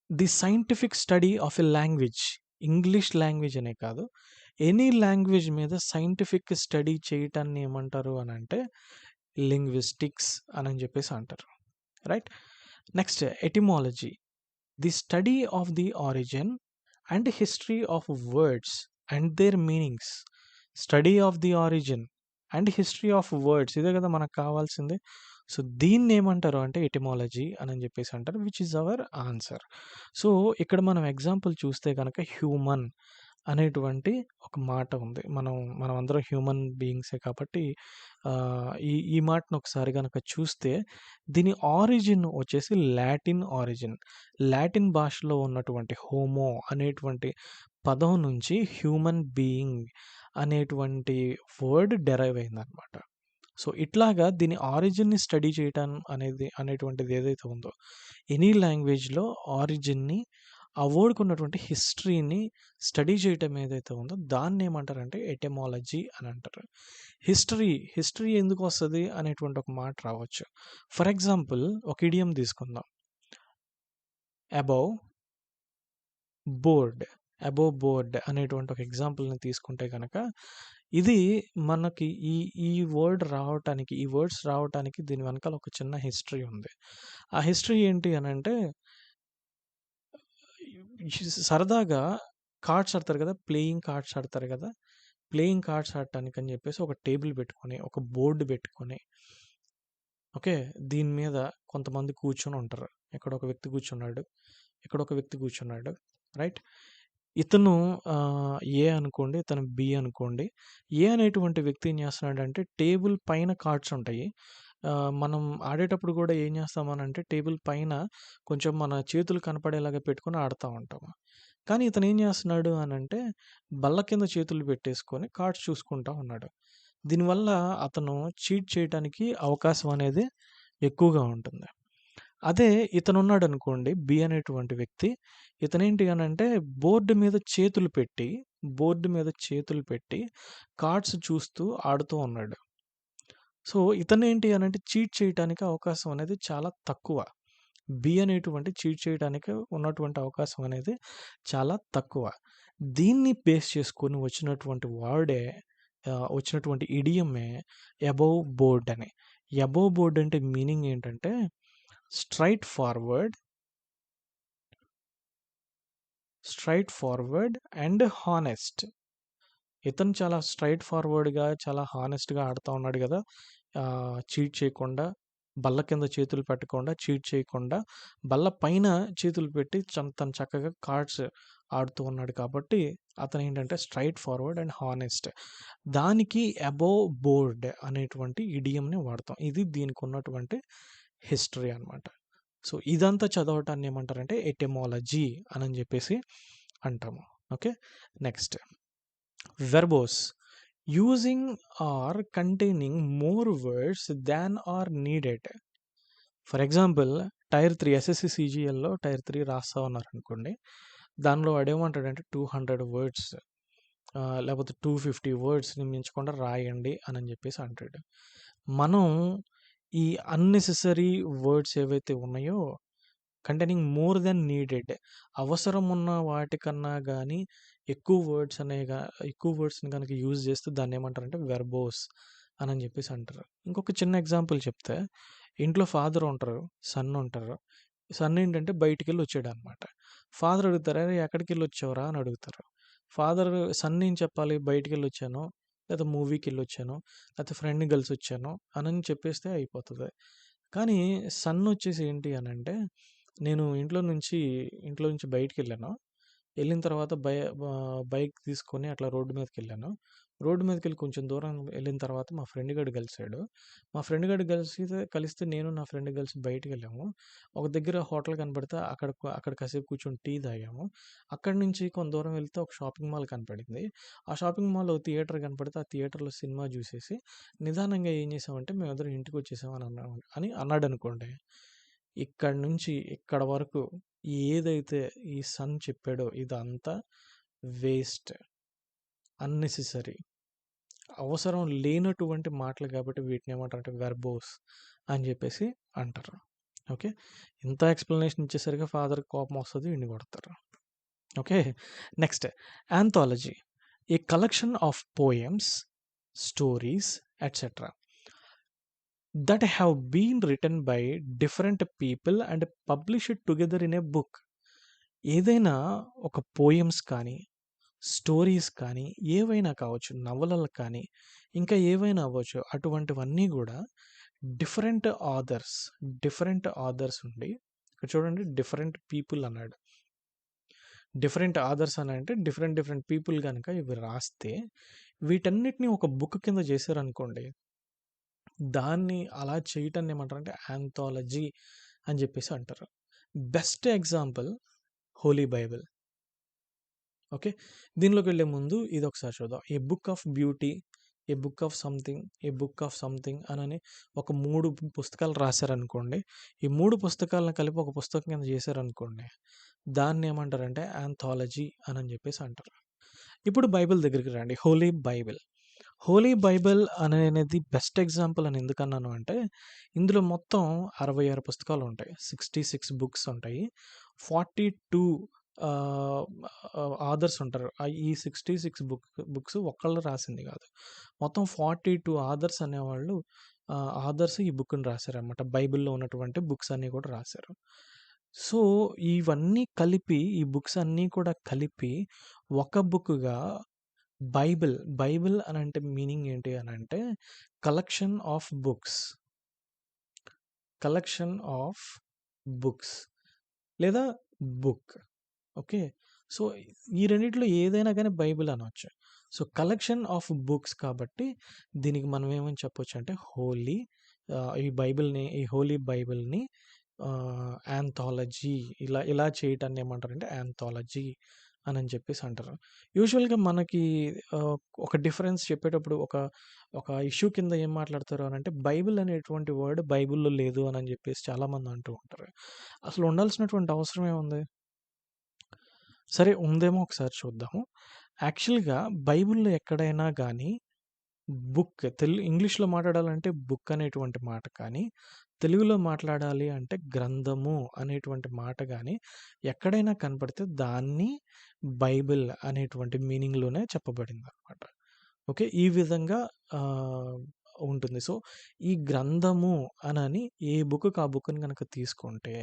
A: the scientific study of a language. English language అనే కాదు, ఎనీ లాంగ్వేజ్ మీద సైంటిఫిక్ స్టడీ చేయటాన్ని ఏమంటారు అని అంటే లింగ్విస్టిక్స్ అని చెప్పేసి అంటారు. Right, next etymology, the study of the origin and history of words and their meanings. Study of the origin and history of words, ఇదే కదా మనకు కావాల్సిందే. సో దీన్ని ఏమంటారు అంటే ఎటిమాలజీ అని చెప్పేసి అంటారు, which is our answer. So ఇక్కడ మనం ఎగ్జాంపుల్ చూస్తే కనుక హ్యూమన్ అనేటువంటి ఒక మాట ఉంది, మనం అందరం హ్యూమన్ బీయింగ్సే కాబట్టి ఈ మాటను ఒకసారి కనుక చూస్తే దీని ఆరిజిన్ వచ్చేసి లాటిన్ భాషలో ఉన్నటువంటి హోమో అనేటువంటి పదం నుంచి హ్యూమన్ బీయింగ్ అనేటువంటి వర్డ్ డెరైవ్ అయిందనమాట. సో ఇట్లాగా దీని ఆరిజిన్ని స్టడీ చేయటం అనేటువంటిది ఏదైతే ఉందో, ఎనీ లాంగ్వేజ్లో ఆరిజిన్ని, ఆ వర్డ్కి ఉన్నటువంటి హిస్టరీని స్టడీ చేయటం ఏదైతే ఉందో దాన్ని ఏమంటారంటే ఎటమాలజీ అని అంటారు. హిస్టరీ ఎందుకు వస్తుంది అనేటువంటి ఒక మాట రావచ్చు. ఫర్ ఎగ్జాంపుల్ ఒక ఇడియం తీసుకుందాం, అబౌవ్, బోర్డ్ అబోవ్ బోర్డ్ అనేటువంటి ఒక ఎగ్జాంపుల్‌ని తీసుకుంటే గనక, ఇది మనకి ఈ ఈ వర్డ్స్ రావటానికి దీని వెనకాల ఒక చిన్న హిస్టరీ ఉంది. ఆ హిస్టరీ ఏంటి అనంటే, సరదాగా కార్డ్స్ ఆడతారు కదా! ప్లేయింగ్ కార్డ్స్ ఆడతారు కదా! ప్లేయింగ్ కార్డ్స్ ఆడటానికని చెప్పేసి ఒక టేబుల్ పెట్టుకొని, ఒక బోర్డ్ పెట్టుకొని, ఓకే. దీని మీద కొంతమంది కూర్చొనుంటారు. ఇక్కడొక వ్యక్తి కూర్చున్నాడు. ఇక్కడొక వ్యక్తి కూర్చున్నాడు. రైట్? ఇతను ఏ అనుకోండి. ఇతను బి అనుకోండి. ఏ అనేటువంటి వ్యక్తి ఏం చేస్తున్నాడంటే టేబుల్ పైన కార్డ్స్ ఉంటాయి. మనం ఆడేటప్పుడు కూడా ఏం చేస్తామనంటే టేబుల్ పైన కొంచెం మన చేతులు కనపడేలాగా పెట్టుకొని ఆడుతా ఉంటాము. కానీ ఇతను ఏం చేస్తున్నాడు అనంటే బల్ల కింద చేతులు పెట్టేసుకొని కార్డ్స్ చూసుకుంటా ఉన్నాడు. దీనివల్ల అతను చీట్ చేయటానికి అవకాశం అనేది ఎక్కువగా ఉంటుంది. అదే ఇతనున్నాడనుకోండి బి అనేటువంటి వ్యక్తి. ఇతనేంటి అనంటే బోర్డ్ మీద చేతులు పెట్టి కార్డ్స్ చూస్తూ ఆడుతూ ఉన్నాడు. సో, ఇతనేంటి అనంటే చీట్ చేయటానికి అవకాశం అనేది చాలా తక్కువ. బి అనేటువంటి చీట్ చేయడానికి ఉన్నటువంటి అవకాశం అనేది చాలా తక్కువ. దీన్ని బేస్ చేసుకొని వచ్చినటువంటి ఇడియమే అబోవ్ బోర్డ్ అని. అబోవ్ బోర్డ్ అంటే మీనింగ్ ఏంటంటే స్ట్రెయిట్ ఫార్వర్డ్ అండ్ హానెస్ట్. ఇతను చాలా స్ట్రెయిట్ ఫార్వర్డ్‌గా, చాలా హానెస్ట్‌గా ఆడుతా ఉన్నాడు గదా! చీట్ చేయకుండా, బల్ల కింద చేతులు పెట్టకుండా, చీట్ చేయకుండా, బల్ల పైన చేతులు పెట్టి తను చక్కగా కార్డ్స్ ఆడుతూ ఉన్నాడు కాబట్టి, అతనేంటంటే స్ట్రెయిట్ ఫార్వర్డ్ అండ్ హానెస్ట్. దానికి అబోవ్ బోర్డ్ అనేటువంటి ఇడియమ్‌ని వాడతాం. ఇది దీనికున్నటువంటి హిస్టరీ అనమాట. సో, ఇదంతా చదవటాన్ని ఏమంటారంటే ఎటిమాలజీ అనని జెప్పేసి అంటాము. Okay. Next verbose using or containing more words than are needed. For example tier 3 SSC సీజీఎల్‌లో టైర్ 3 రాస్తా ఉన్నారనుకోండి. దానిలో వాడేమంటాడంటే 200 వర్డ్స్ లేకపోతే 250 వర్డ్స్‌ని మించకుండా రాయండి అనని జెప్పేసి అంటాడు. మనం ఈ అన్నెసెసరీ వర్డ్స్ ఏవైతే ఉన్నాయో కంటైనింగ్ మోర్ దెన్ నీడెడ్ అవసరం ఉన్న వాటికన్నా గానీ ఎక్కువ వర్డ్స్‌ని గనక యూజ్ చేస్తే దాన్నేమంటారంటే వెర్బోస్ అనని జెప్పేసి అంటారు. ఇంకొక చిన్న ఎగ్జాంపుల్ చెప్తే ఇంట్లో ఫాదర్ ఉంటారు, సన్ ఉంటారు. సన్ ఏంటంటే బయటికెళ్ళొచ్చాడనమాట. ఫాదర్ అడుగుతారు, "అరేయ్! ఎక్కడికెళ్ళొచ్చావురా?" అని అడుగుతారు. ఫాదర్ సన్ ఏం చెప్పాలి? బయటికెళ్ళొచ్చాను, లేదా మూవీకెళ్ళొచ్చాను, లేతే ఫ్రెండ్‌ని కలిసొచ్చాను అనని చెప్పేస్తే అయిపోతది. కానీ సన్ వచ్చేసి ఏంటి అనంటే, నేను ఇంట్లో నుంచి బయటికెళ్ళాను. ఎళ్ళిన తర్వాత బైక్ తీసుకొని అట్లా రోడ్డు మీదకెళ్ళాను. రోడ్డు మీదకెళ్ళి కొంచెం దూరం ఎళ్ళిన తర్వాత మా ఫ్రెండ్ గాడు కలిసాడు. మా ఫ్రెండ్ గాడు కలిస్తే నేను నా ఫ్రెండ్ కలిసి బయటికెళ్ళాము. ఒక దగ్గర హోటల్ కనపడితే అక్కడ కాసేపు కూర్చొని టీ తాగాము. అక్కడి నుంచి కొంత దూరం వెళ్తే ఒక షాపింగ్ మాల్ కనపడింది. ఆ షాపింగ్ మాల్‌లో థియేటర్ కనపడితే ఆ థియేటర్‌లో సినిమా చూసేసి నిదానంగా ఏం చేసామంటే మేమిద్దరం ఇంటికొచ్చేసాం అని అన్నాడనుకోండి. ఇక్కడి నుంచి ఇక్కడ వరకు ఏదైతే ఈ సన్ చెప్పాడో ఇదంతా వేస్ట్. అన్నెసెసరీ. అవసరం లేనటువంటి మాటలు కాబట్టి వీటినేమంటారంటే వెర్బోస్ అని జెప్పేసి అంటారు. ఓకే. ఇంత ఎక్స్‌ప్లనేషన్ ఇచ్చేసరికి ఫాదర్‌కి కోపమొస్తది. ఈడిని కొడతారు. Okay. Next anthology. A collection of poems, stories etcetera that have been written by different people and published together in a book. ఏదైనా ఒక పోయెమ్స్ కానీ, స్టోరీస్ కానీ, ఏవైనా కావచ్చు, నవలలు కానీ, ఇంకా ఏవైనా అవ్వచ్చు. అటువంటివన్నీ గూడా డిఫరెంట్ ఆథర్స్ ఉండి ఇక్కడ చూడండి డిఫరెంట్ పీపుల్ అన్నాడు. డిఫరెంట్ ఆథర్స్ అనంటే డిఫరెంట్ పీపుల్ గనక ఇవి రాస్తే వీటన్నిటిని ఒక బుక్ కింద చేశారనుకోండి. దాన్ని అలా చేయటాన్ని ఏమంటారంటే యాంథాలజీ అని జెప్పేసి అంటారు. Best example holy Bible. Okay. దీనిలోకెళ్ళే ముందు ఇదొకసారి చూద్దాం. A book of beauty, a book of something అనని ఒక 3 పుస్తకాలు రాశారనుకోండి. ఈ 3 పుస్తకాలను కలిపి ఒక పుస్తకం కింద చేశారనుకోండి. దాన్నేమంటారంటే యాంథాలజీ అనని జెప్పేసి అంటారు. ఇప్పుడు బైబిల్ దగ్గరికి రండి. హోలీ బైబిల్ అనేది బెస్ట్ ఎగ్జాంపుల్ అని ఎందుకన్నాను అంటే, ఇందులో మొత్తం 66 పుస్తకాలుంటాయి. 66 బుక్స్ ఉంటాయి. 42 ఆహ్, ఆథర్స్ ఉంటారు. ఈ 66 బుక్స్ ఒక్కళ్ళు రాసింది కాదు. మొత్తం 42 ఆథర్స్ అనేవాళ్ళు ఆథర్స్ ఈ బుక్‌ని రాశారనమాట. బైబిల్‌లో ఉన్నటువంటి బుక్స్ అన్నీ కూడా రాశారు. సో, ఇవన్నీ కలిపి ఈ బుక్స్ అన్నీ కూడా కలిపి ఒక బుక్‌గా బైబిల్ అనంటే మీనింగ్ ఏంటి అనంటే collection of books. Collection of books లేదా బుక్. ఓకే. సో, ఈ రెండిట్లో ఏదైనా గాని బైబిల్ అనొచ్చు. సో, కలెక్షన్ ఆఫ్ బుక్స్ కాబట్టి దీనికి మనం ఏమని చెప్పొచ్చంటే ఈ హోలీ బైబిల్‌ని యాంథాలజీ ఇలా చేయటాన్ని ఏమంటారంటే యాంథాలజీ అనని చెప్పేసి అంటారు. యూజువల్‌గా మనకి ఆహ్, ఒక డిఫరెన్స్ చెప్పేటప్పుడు ఒక ఇష్యూ కింద ఏం మాట్లాడతారు అనంటే బైబిల్ అనేటువంటి వర్డ్ బైబిల్‌లో లేదు అనని చెప్పేసి చాలామంది అంటూ ఉంటారు. అసలు ఉండాల్సినటువంటి అవసరం ఏముంది? సరే ఉందేమో ఒకసారి చూద్దాము. యాక్చువల్‌గా బైబిల్‌లో ఎక్కడైనా గాని ఇంగ్లీష్‌లో మాట్లాడాలంటే బుక్ అనేటువంటి మాట కానీ, తెలుగులో మాట్లాడాలి అంటే గ్రంథము అనేటువంటి మాట గాని ఎక్కడైనా కనపడితే దాన్ని బైబిల్ అనేటువంటి మీనింగ్‌లోనే చెప్పబడిందనమాట. ఓకే. ఈ విధంగా ఆహ్, ఉంటుంది. సో, ఈ గ్రంథము అనని ఏ బుక్‌కి ఆ బుక్‌ని గనక తీసుకుంటే,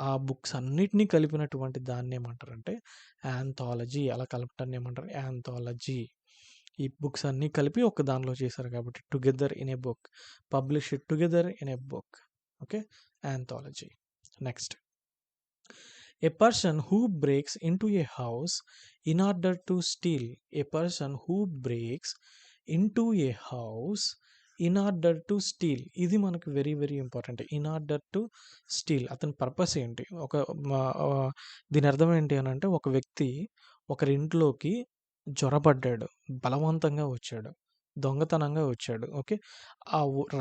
A: ఆ బుక్స్ అన్నిటిని కలిపినటువంటి దాన్నేమంటారంటే యాంథాలజీ. అలా కలపటాన్ని ఏమంటారు? యాంథాలజీ. ఈ బుక్స్ అన్నీ కలిపి ఒక దానిలో చేశారు కాబట్టి together in a book. Publish it together in a book. Okay. Anthology. Next. A person who breaks into a house in order to steal. A person who breaks into a house in order to steal. ఇది మనకు very very important. In order to steal అతని purpose ఏంటి? దీని అర్థం ఏంటి అనంటే ఒక వ్యక్తి ఒకరింట్లోకి జొరబడ్డాడు. బలవంతంగా వచ్చాడు. దొంగతనంగా వచ్చాడు. ఓకే.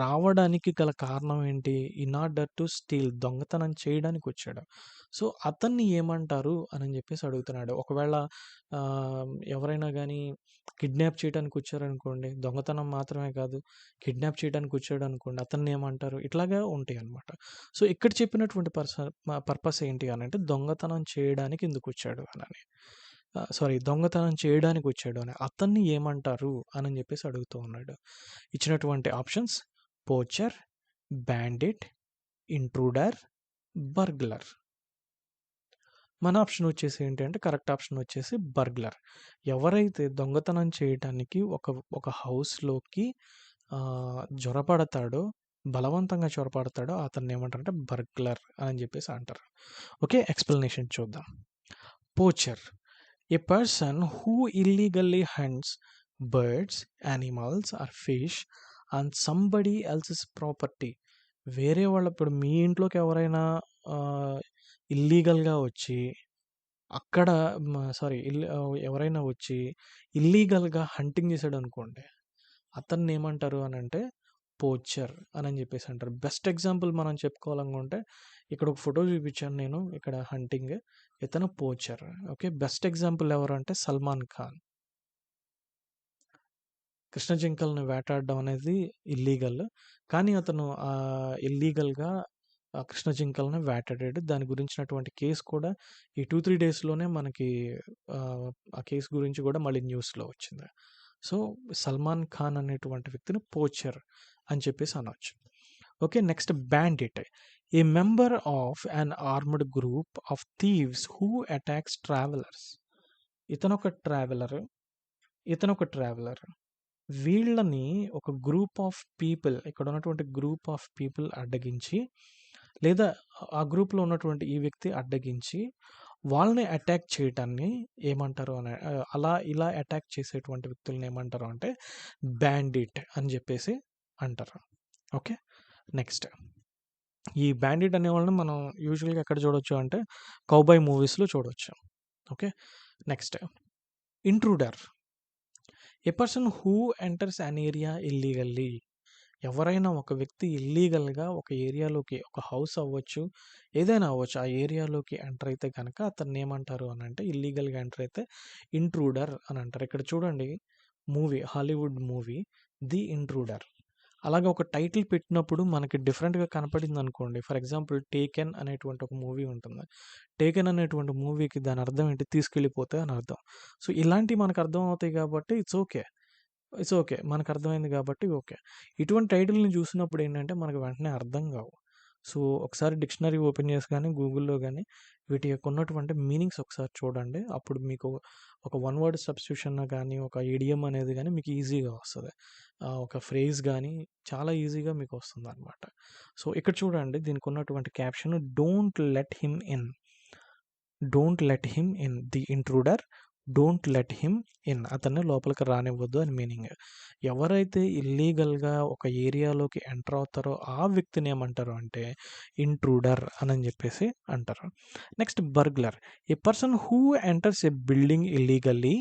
A: రావడానికి గల కారణం ఏంటి? ఇన్ ఆర్డర్ టు స్టీల్ దొంగతనం చేయడానికొచ్చాడు. సో, అతన్ని ఏమంటారు అనని జెప్పేసి అడుగుతున్నాడు. ఒకవేళ ఎవరైనా గానీ కిడ్నాప్ చేయటానికొచ్చారనుకోండి, దొంగతనం మాత్రమే కాదు, కిడ్నాప్ చేయడానికొచ్చాడనుకోండి, అతన్నేమంటారు? ఇట్లాగా ఉంటాయనమాట. సో, ఇక్కడ చెప్పినటువంటి పర్పస్ ఏంటి అనంటే దొంగతనం చేయడానికి ఎందుకొచ్చాడు అనని. దొంగతనం చేయడానికొచ్చాడు అని. అతన్ని ఏమంటారు అనని జెప్పేసి అడుగుతూ ఉన్నాడు. ఇచ్చినటువంటి options posture, bandit, Intruder, burglar. మన ఆప్షన్ వచ్చేసి ఏంటంటే కరెక్ట్ ఆప్షన్ వచ్చేసి బర్గ్లర్. ఎవరైతే దొంగతనం చేయటానికి ఒక హౌస్‌లోకి జొరబడతాడో, బలవంతంగా చొరబడతాడో అతన్నేమంటారంటే బర్గ్లర్ అని జెప్పేసి అంటారు. ఓకే. ఎక్స్‌ప్లనేషన్ చూద్దాం. Posture. A person who illegally hunts birds, animals or fish on somebody else's property. వేరే వాళ్ళ ఇప్పుడు మీ ఇంట్లోకి ఎవరైనా ఇల్లీగల్‌గా వచ్చి అక్కడ ఎవరైనా వచ్చి ఇల్లీగల్‌గా హంటింగ్ చేసాడనుకోండి. అతన్నేమంటారు అనంటే పోచర్ అనని జెప్పేసి అంటారు. బెస్ట్ ఎగ్జాంపుల్ మనం చెప్పుకోవాలనుకుంటే ఇక్కడ ఒక ఫోటో చూపించాను నేను. ఇక్కడ హంటింగ్. ఇతను పోచర్. ఓకే. బెస్ట్ ఎగ్జాంపుల్ ఎవరు అంటే 'సల్మాన్ ఖాన్.' కృష్ణ జింకలను వేటాడడం అనేది ఇల్లీగల్. కానీ అతను ఇల్లీగల్‌గా కృష్ణ జింకలను వేటాడాడు. దాని గురించినటువంటి కేస్ కూడా ఈ 2, 3 డేస్‌లోనే మనకి ఆహ్, ఆ కేస్ గురించి కూడా మళ్ళీ న్యూస్‌లో వచ్చింది. సో, 'సల్మాన్ ఖాన్' అనేటువంటి వ్యక్తిని పోచర్ అని చెప్పేసి అనొచ్చు. Okay. Next bandit. A member of an armed group of thieves who attacks travellers. ఇతనొక ట్రావెలర్. ఇతనొక ట్రావెలర్. వీళ్ళని ఒక గ్రూప్ ఆఫ్ పీపుల్ ఇక్కడ ఉన్నటువంటి గ్రూప్ ఆఫ్ పీపుల్ అడ్డగించి లేదా ఆ గ్రూప్‌లో ఉన్నటువంటి ఈ వ్యక్తి అడ్డగించి వాళ్ళని అటాక్ చేయటాన్ని ఏమంటారు ఇలా అటాక్ చేసేటువంటి వ్యక్తుల్ని ఏమంటారు అంటే బ్యాండిట్ అని జెప్పేసి అంటారు. ఓకే. నెక్స్ట్. ఈ బ్యాండిట్ అనేవాళ్ళని మనం యూజువల్‌గా ఎక్కడ చూడొచ్చు అంటే కౌబాయ్ మూవీస్‌లో చూడొచ్చు. Okay. Next. Intruder. A person who enters an area illegally. ఎవరైనా ఒక వ్యక్తి ఇల్లీగల్‌గా ఒక ఏరియాలోకి ఒక హౌస్ అవ్వచ్చు, ఏదైనా అవ్వచ్చు. ఆ ఏరియాలోకి ఎంటర్ అయితే గనక అతన్నేమంటారు అనంటే ఇల్లీగల్‌గా ఎంటర్ అయితే ఇంట్రూడర్ అని అంటారు. ఇక్కడ చూడండి హాలీవుడ్ మూవీ 'ది ఇంట్రూడర్'. అలాగే ఒక టైటిల్ పెట్టినప్పుడు మనకి డిఫరెంట్‌గా కనపడిందనుకోండి. ఫర్ ఎగ్జాంపుల్ 'టేకెన్' అనేటువంటి ఒక మూవీ ఉంటుంది. 'టేకెన్' అనేటువంటి మూవీకి దాని అర్థం ఏంటి? తీసుకెళ్ళిపోతే అని అర్థం. సో, ఇలాంటివి మనకు అర్థం అవుతాయి కాబట్టి ఇట్స్ ఓకే. It's okay. మనకర్థమైంది గాబట్టి ఓకే. ఇటువంటి టైటిల్‌ని జూసినప్పుడు ఏంటంటే, మనకు వెంటనే అర్థం గావు. సో, ఒకసారి డిక్షనరీ ఓపెన్ చేసి గాని, గూగుల్‌లో గాని వీటి యొక్క ఉన్నటువంటి మీనింగ్స్ ఒకసారి చూడండి. అప్పుడు మీకు ఒక వన్ వర్డ్ సబ్స్టిట్యూషన్ గాని, ఒక ఇడియమ్ అనేది గాని మీకు ఈజీగా వస్తది. ఒక ఫ్రేజ్ గాని చాలా ఈజీగా మీకొస్తుందనమాట. సో, ఇక్కడ చూడండి దీనికున్నటువంటి caption don't let him in. Don't let him in. The intruder don't let him in. అతన్ని లోపలికి రానివ్వద్దు అని మీనింగ్. ఎవరైతే ఇల్లీగల్‌గా ఒక ఏరియాలోకి ఎంటర్ అవుతారో ఆ వ్యక్తిని ఏమంటారు అంటే ఇంట్రూడర్ అని చెప్పేసి అంటారు. Next burglar. A person who enters a building illegally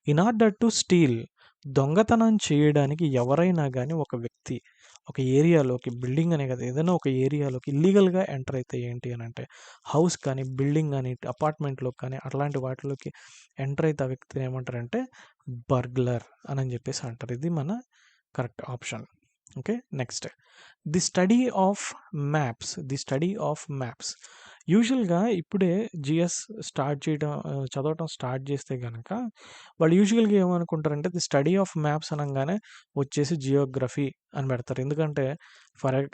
A: in order to steal. దొంగతనం చేయడానికి ఎవరైనా గాని ఒక వ్యక్తి ఒక ఏరియాలోకి బిల్డింగ్ అనే కాదు ఏదైనా ఒక ఏరియాలోకి ఇల్లీగల్‌గా ఎంటర్ అయితే ఏంటి అనంటే హౌస్ కానీ, బిల్డింగ్ గాని, అపార్ట్మెంట్‌లోకి కానీ అట్లాంటి వాటిలోకి ఎంటర్ అయితే ఆ వ్యక్తిని ఏమంటారంటే బర్గ్లర్ అని చెప్పేసి అంటారు. ఇది మన correct option. Okay. Next the study of maps. The study of maps. యూజువల్‌గా ఇప్పుడే జీఎస్ చదవటం స్టార్ట్ చేస్తే గనక వాళ్ళు యూజువల్‌గా ఏమనుకుంటారంటే ది స్టడీ ఆఫ్ మ్యాప్స్ అనంగానే వచ్చేసి జియోగ్రఫీ అని పెడతారు. ఎందుకంటే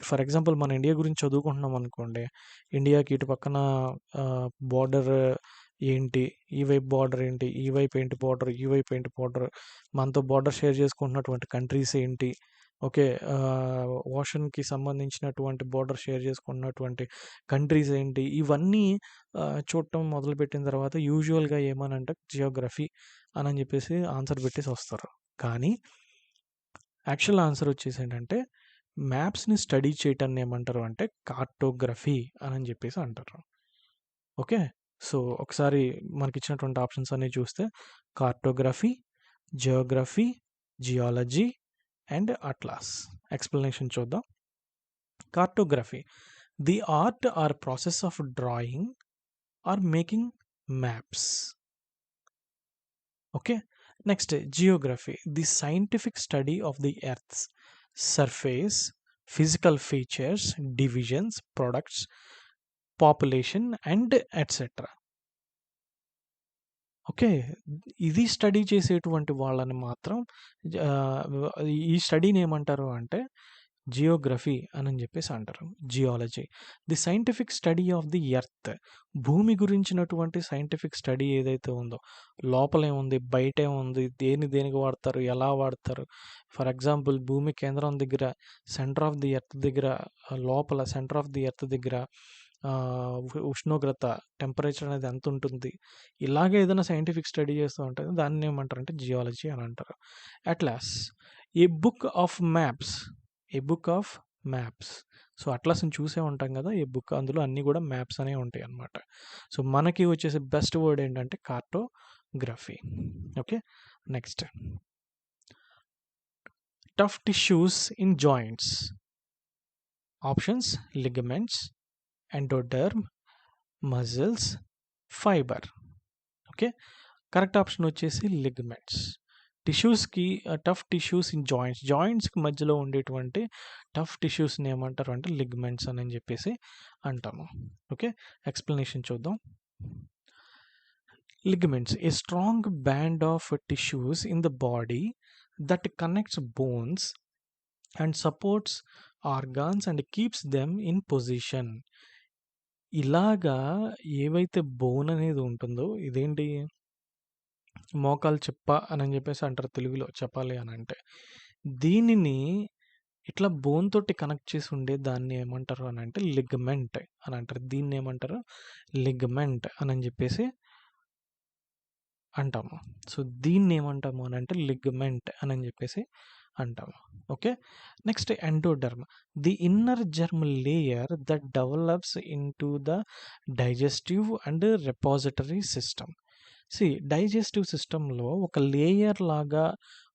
A: ఫర్ ఎగ్జాంపుల్ మన ఇండియా గురించి చదువుకుంటున్నాం అనుకోండి. ఇండియాకి ఇటు పక్కన బోర్డర్ ఏంటి? ఈ వైపు బోర్డర్ ఏంటి? ఈ వైపు ఏంటి బోర్డర్? ఈ వైపు ఏంటి బోర్డర్? మనతో బోర్డర్ షేర్ చేసుకుంటున్నటువంటి కంట్రీస్ ఏంటి? ఓకే. ఓషన్‌కి సంబంధించినటువంటి బోర్డర్ షేర్ చేసుకున్నటువంటి కంట్రీస్ ఏంటి? ఇవన్నీ చూడటం మొదలుపెట్టిన తర్వాత యూజువల్‌గా ఏమనంటే జియోగ్రఫీ అనని చెప్పేసి ఆన్సర్ పెట్టేసి వస్తారు. కానీ యాక్చువల్ ఆన్సర్ వచ్చేసి ఏంటంటే మ్యాప్స్‌ని స్టడీ చేయటాన్ని ఏమంటారు అంటే కార్టోగ్రఫీ అనని చెప్పేసి అంటారు. ఓకే. సో, ఒకసారి మనకిచ్చినటువంటి ఆప్షన్స్ అన్నీ చూస్తే cartography, geography, geology and atlas. Explanation చూద్దాం. Cartography. The art or process of drawing or making maps. Okay. Next geography. The scientific study of the earth's surface, physical features, divisions, products, population and etcetera. Okay. ఇది study చేసేటువంటి వాళ్ళని మాత్రం ఈ స్టడీని ఏమంటారు అంటే Geography అనని చెప్పేసి అంటారు. Geology. The scientific study of the earth. భూమి గురించినటువంటి సైంటిఫిక్ స్టడీ ఏదైతే ఉందో లోపలేముంది, బయటేముంది, దేనికి వాడతారు, ఎలా వాడతారు. ఫర్ ఎగ్జాంపుల్ భూమి కేంద్రం దగ్గర సెంటర్ ఆఫ్ ది ఎర్త్ దగ్గర లోపల సెంటర్ ఆఫ్ ది ఎర్త్ దగ్గర ఉష్ణోగ్రత టెంపరేచర్ అనేది ఎంత ఉంటుంది. ఇలాగే ఏదైనా సైంటిఫిక్ స్టడీ చేస్తూ ఉంటే దాన్ని ఏమంటారంటే జియాలజీ అని అంటారు. Atlas. A book of maps. A book of maps. So, అట్లాస్‌ని చూసే ఉంటాం గదా! ఈ బుక్ అందులో అన్నీ గూడా మ్యాప్స్ అనేవి ఉంటాయన్నమాట. సో, మనకి వచ్చేసి బెస్ట్ వర్డ్ ఏంటంటే cartography. Okay. Next tough tissues in joints. Options ligaments, endoderm, muscles, fibre. Okay. Correct option వచ్చేసి లిగమెంట్స్. టిష్యూస్‌కి టఫ్ టిష్యూస్ ఇన్ జాయింట్స్. జాయింట్స్‌కి మధ్యలో ఉండేటువంటి టఫ్ టిష్యూస్‌ని ఏమంటారు అంటే లిగమెంట్స్ అని చెప్పేసి అంటాము. ఓకే. ఎక్స్‌ప్లనేషన్ చూద్దాం. Ligaments. A strong band of tissues in the body that connects bones and supports organs and keeps them in position. ఇలాగా ఏవైతే బోన్ అనేది ఉంటుందో ఇదేంటి మోకాలు చిప్ప అని చెప్పేసి అంటారు తెలుగులో చెప్పాలి అని అంటే. దీనిని ఇట్లా బోన్ తోటి కనెక్ట్ చేసి ఉండే దాన్ని ఏమంటారు అని అంటే లిగమెంట్ అని అంటారు. దీన్ని ఏమంటారు లిగమెంట్ అని చెప్పేసి అంటాము. సో, దీన్ని ఏమంటాము అని అంటే లిగమెంట్ అని చెప్పేసి అంటాము. Okay. Next endoderm. The inner germ layer that develops into the digestive and repository system. Digestive సిస్టంలో ఒక లేయర్ లాగా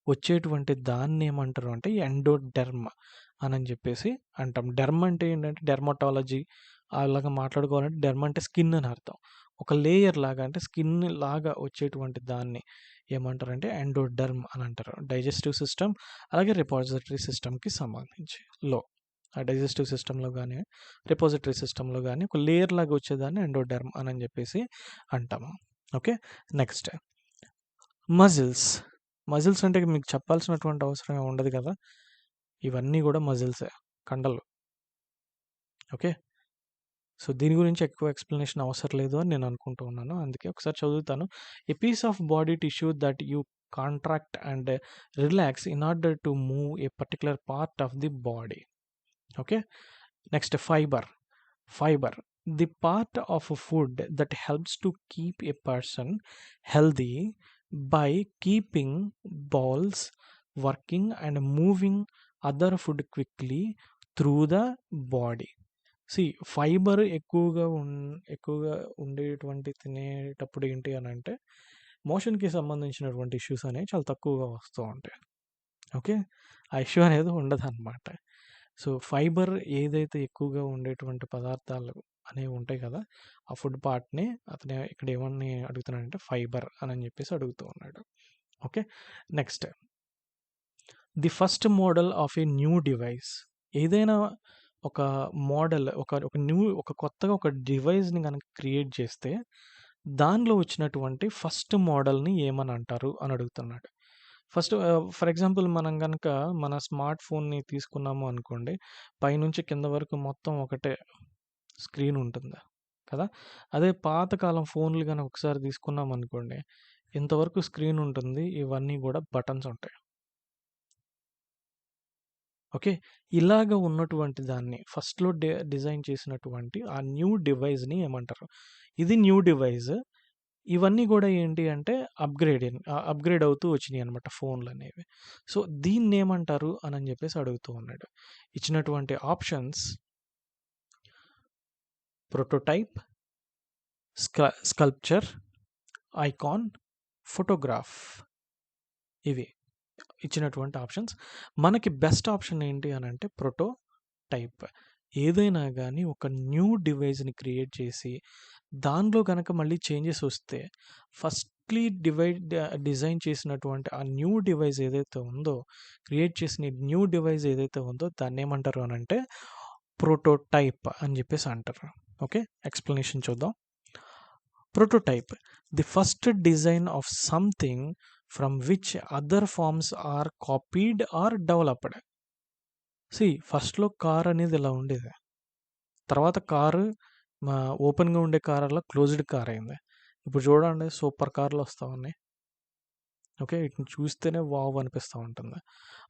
A: వచ్చేటువంటి దాన్ని ఏమంటారు అంటే ఎండోడెర్మ్ అని చెప్పేసి అంటాం. డెర్మ్ అంటే ఏంటంటే డెర్మటాలజీ అలాగా మాట్లాడుకోవాలంటే డెర్మ్ అంటే స్కిన్ అని అర్థం. ఒక లేయర్ లాగా అంటే స్కిన్ లాగా వచ్చేటువంటి దాన్ని ఏమంటారంటే ఎండోడర్మ్ అని అంటారు. డైజెస్టివ్ సిస్టమ్ అలాగే రిపాజిటరీ సిస్టమ్‌కి సంబంధించి ఆ డైజెస్టివ్ సిస్టమ్‌లో గాని, రిపాజిటరీ సిస్టమ్‌లో గాని ఒక లేయర్ లాగా వచ్చేదాన్ని ఎండోడర్మ్ అని చెప్పేసి అంటాము. ఓకే. Next muscles. మజిల్స్ అంటే మీకు చెప్పాల్సినటువంటి అవసరం ఉండదు కదా! ఇవన్నీ కూడా మజిల్సే. కండలు. ఓకే. సో, దీని గురించి ఎక్కువ ఎక్స్‌ప్లనేషన్ అవసరం లేదు అని నేను అనుకుంటూ ఉన్నాను. అందుకే ఒకసారి చదువుతాను. A piece of body tissue that you contract and relax in order to move a particular part of the body. Okay. Next fibre. The part of food that helps to keep a person healthy by keeping bowels working and moving other food quickly through the body. Fibre ఎక్కువగా ఉండేటువంటి తినేటప్పుడు ఏంటి అని అంటే మోషన్‌కి సంబంధించినటువంటి issues అనేవి చాలా తక్కువగా వస్తూ ఉంటాయి. ఓకే. ఆ ఇష్యూ అనేది ఉండదనమాట. సో, ఫైబర్ ఏదైతే ఎక్కువగా ఉండేటువంటి పదార్థాలు అనేవి ఉంటాయి కదా! ఆ ఫుడ్ పార్ట్‌ని అతను ఇక్కడ ఏమని అడుగుతున్నాడంటే ఫైబర్ అని చెప్పేసి అడుగుతూ ఉన్నాడు. Okay. Next the first model of a new device. ఏదైనా ఒక మోడల్ ఒక కొత్తగా ఒక డివైస్‌ని గనక క్రియేట్ చేస్తే, దానిలో వచ్చినటువంటి ఫస్ట్ మోడల్‌ని ఏమని అంటారు అని అడుగుతున్నాడు. ఫర్ ఎగ్జాంపుల్ మనం గనక మన స్మార్ట్ ఫోన్‌ని తీసుకున్నాము అనుకోండి. పైనుంచి కింద వరకు మొత్తం ఒకటే స్క్రీన్ ఉంటుంది కదా! అదే పాతకాలం ఫోన్‌లు గనక ఒకసారి తీసుకున్నామనుకోండి. ఇంతవరకు స్క్రీన్ ఉంటుంది. ఇవన్నీ గూడా బటన్స్ ఉంటాయి. ఓకే. ఇలాగ ఉన్నటువంటి దాన్ని ఫస్ట్‌లో డిజైన్ చేసినటువంటి ఆ న్యూ డివైస్‌ని ఏమంటారు? ఇది న్యూ డివైస్. ఇవన్నీ గూడా ఏంటి అంటే అప్‌గ్రేడ్ అవుతూ వచ్చినియనమాట ఫోన్‌లనేవి. సో, దీన్నేమంటారు అనని జెప్పేసి అడుగుతూ ఉన్నాడు. ఇచ్చినటువంటి options prototype, sculpture, icon, photograph. ఇవి ఇచ్చినటువంటి ఆప్షన్స్. మనకి బెస్ట్ ఆప్షన్ ఏంటి అనంటే ప్రోటోటైప్. ఏదైనా గానీ ఒక న్యూ డివైస్‌ని క్రియేట్ చేసి, దానిలో గనక మళ్ళీ చేంజెస్ వస్తే, డిజైన్ చేసినటువంటి ఆ న్యూ డివైస్ ఏదైతే ఉందో, క్రియేట్ చేసిన న్యూ డివైస్ ఏదైతే ఉందో దాన్నేమంటారు అనంటే ప్రోటోటైప్ అని జెప్పేసి అంటారు. ఓకే. ఎక్స్‌ప్లనేషన్ చూద్దాం. Prototype, the first design of something from which other forms are copied or developed. ఫస్ట్‌లో కార్ అనేది ఇలా ఉండేది. తర్వాత కారు ఓపెన్‌గా ఉండే కార్ అలా క్లోజ్డ్ కార్ అయింది. ఇప్పుడు చూడండి సూపర్ కార్‌లు వస్తా ఉన్నాయి. ఓకే. వీటిని చూస్తేనే వావ్! అనిపిస్తా ఉంటుంది.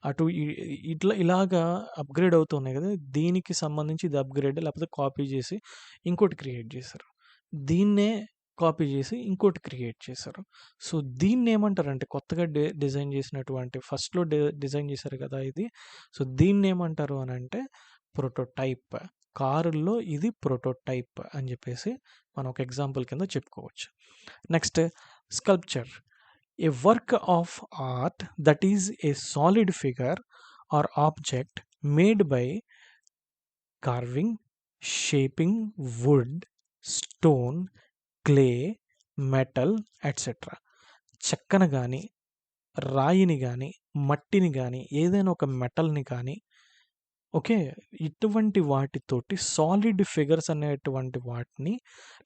A: అటు ఇ ఇలాగా అప్‌గ్రేడ్ అవుతూ ఉన్నాయి కదా! దీనికి సంబంధించి ఇది అప్‌గ్రేడ్ లేకపోతే కాపీ చేసి ఇంకోటి క్రియేట్ చేశారు. దీన్నే కాపీ చేసి ఇంకోటి క్రియేట్ చేశారు. సో, దీన్నేమంటారంటే కొత్తగా డిజైన్ చేసినటువంటి ఫస్ట్‌లో డిజైన్ చేశారు కదా! ఇది. సో, దీన్నేమంటారు అనంటే ప్రోటోటైప్. కారుల్లో ఇది ప్రోటోటైప్ అని చెప్పేసి మనం ఒక ఎగ్జాంపుల్ కింద చెప్పుకోవచ్చు. Next sculpture. A work of art that is a solid figure or object made by carving, shaping wood, stone, clay, metal, etc. చెక్కను గాని, రాయిని గాని, మట్టిని గాని, ఏదైనా ఒక మెటల్‌ని కానీ ఓకే. ఇటువంటి వాటితోటి సాలిడ్ ఫిగర్స్ అనేటువంటి వాటిని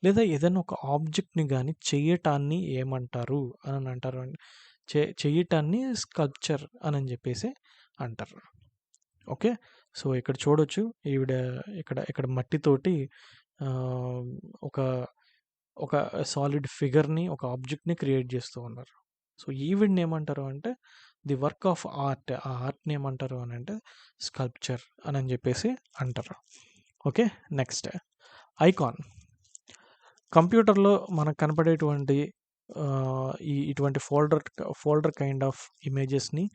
A: లేదా ఏదైనా ఒక ఆబ్జెక్ట్‌ని గాని చెయ్యటాన్ని ఏమంటారు అని అంటారు అండి. చెయ్యటాన్ని స్కల్ప్చర్ అనని జెప్పేసి అంటారు. ఓకే. సో, ఇక్కడ చూడొచ్చు ఈవిడ ఇక్కడ మట్టితోటి ఆహ్, ఒక ఒక సాలిడ్ ఫిగర్‌ని, ఒక ఆబ్జెక్ట్‌ని క్రియేట్ జేస్తూ ఉన్నారు. సో, ఈవిడని ఏమంటారు అంటే ది వర్క్ ఆఫ్ ఆర్ట్. ఆ ఆర్ట్‌ని ఏమంటారు అనంటే స్కల్ప్చర్ అనని జెప్పేసి అంటారు. ఓకే. Next icon. కంప్యూటర్‌లో మనకు కనపడేటువంటి ఇటువంటి ఫోల్డర్ కైండ్ ఆఫ్ ఇమేజెస్‌ని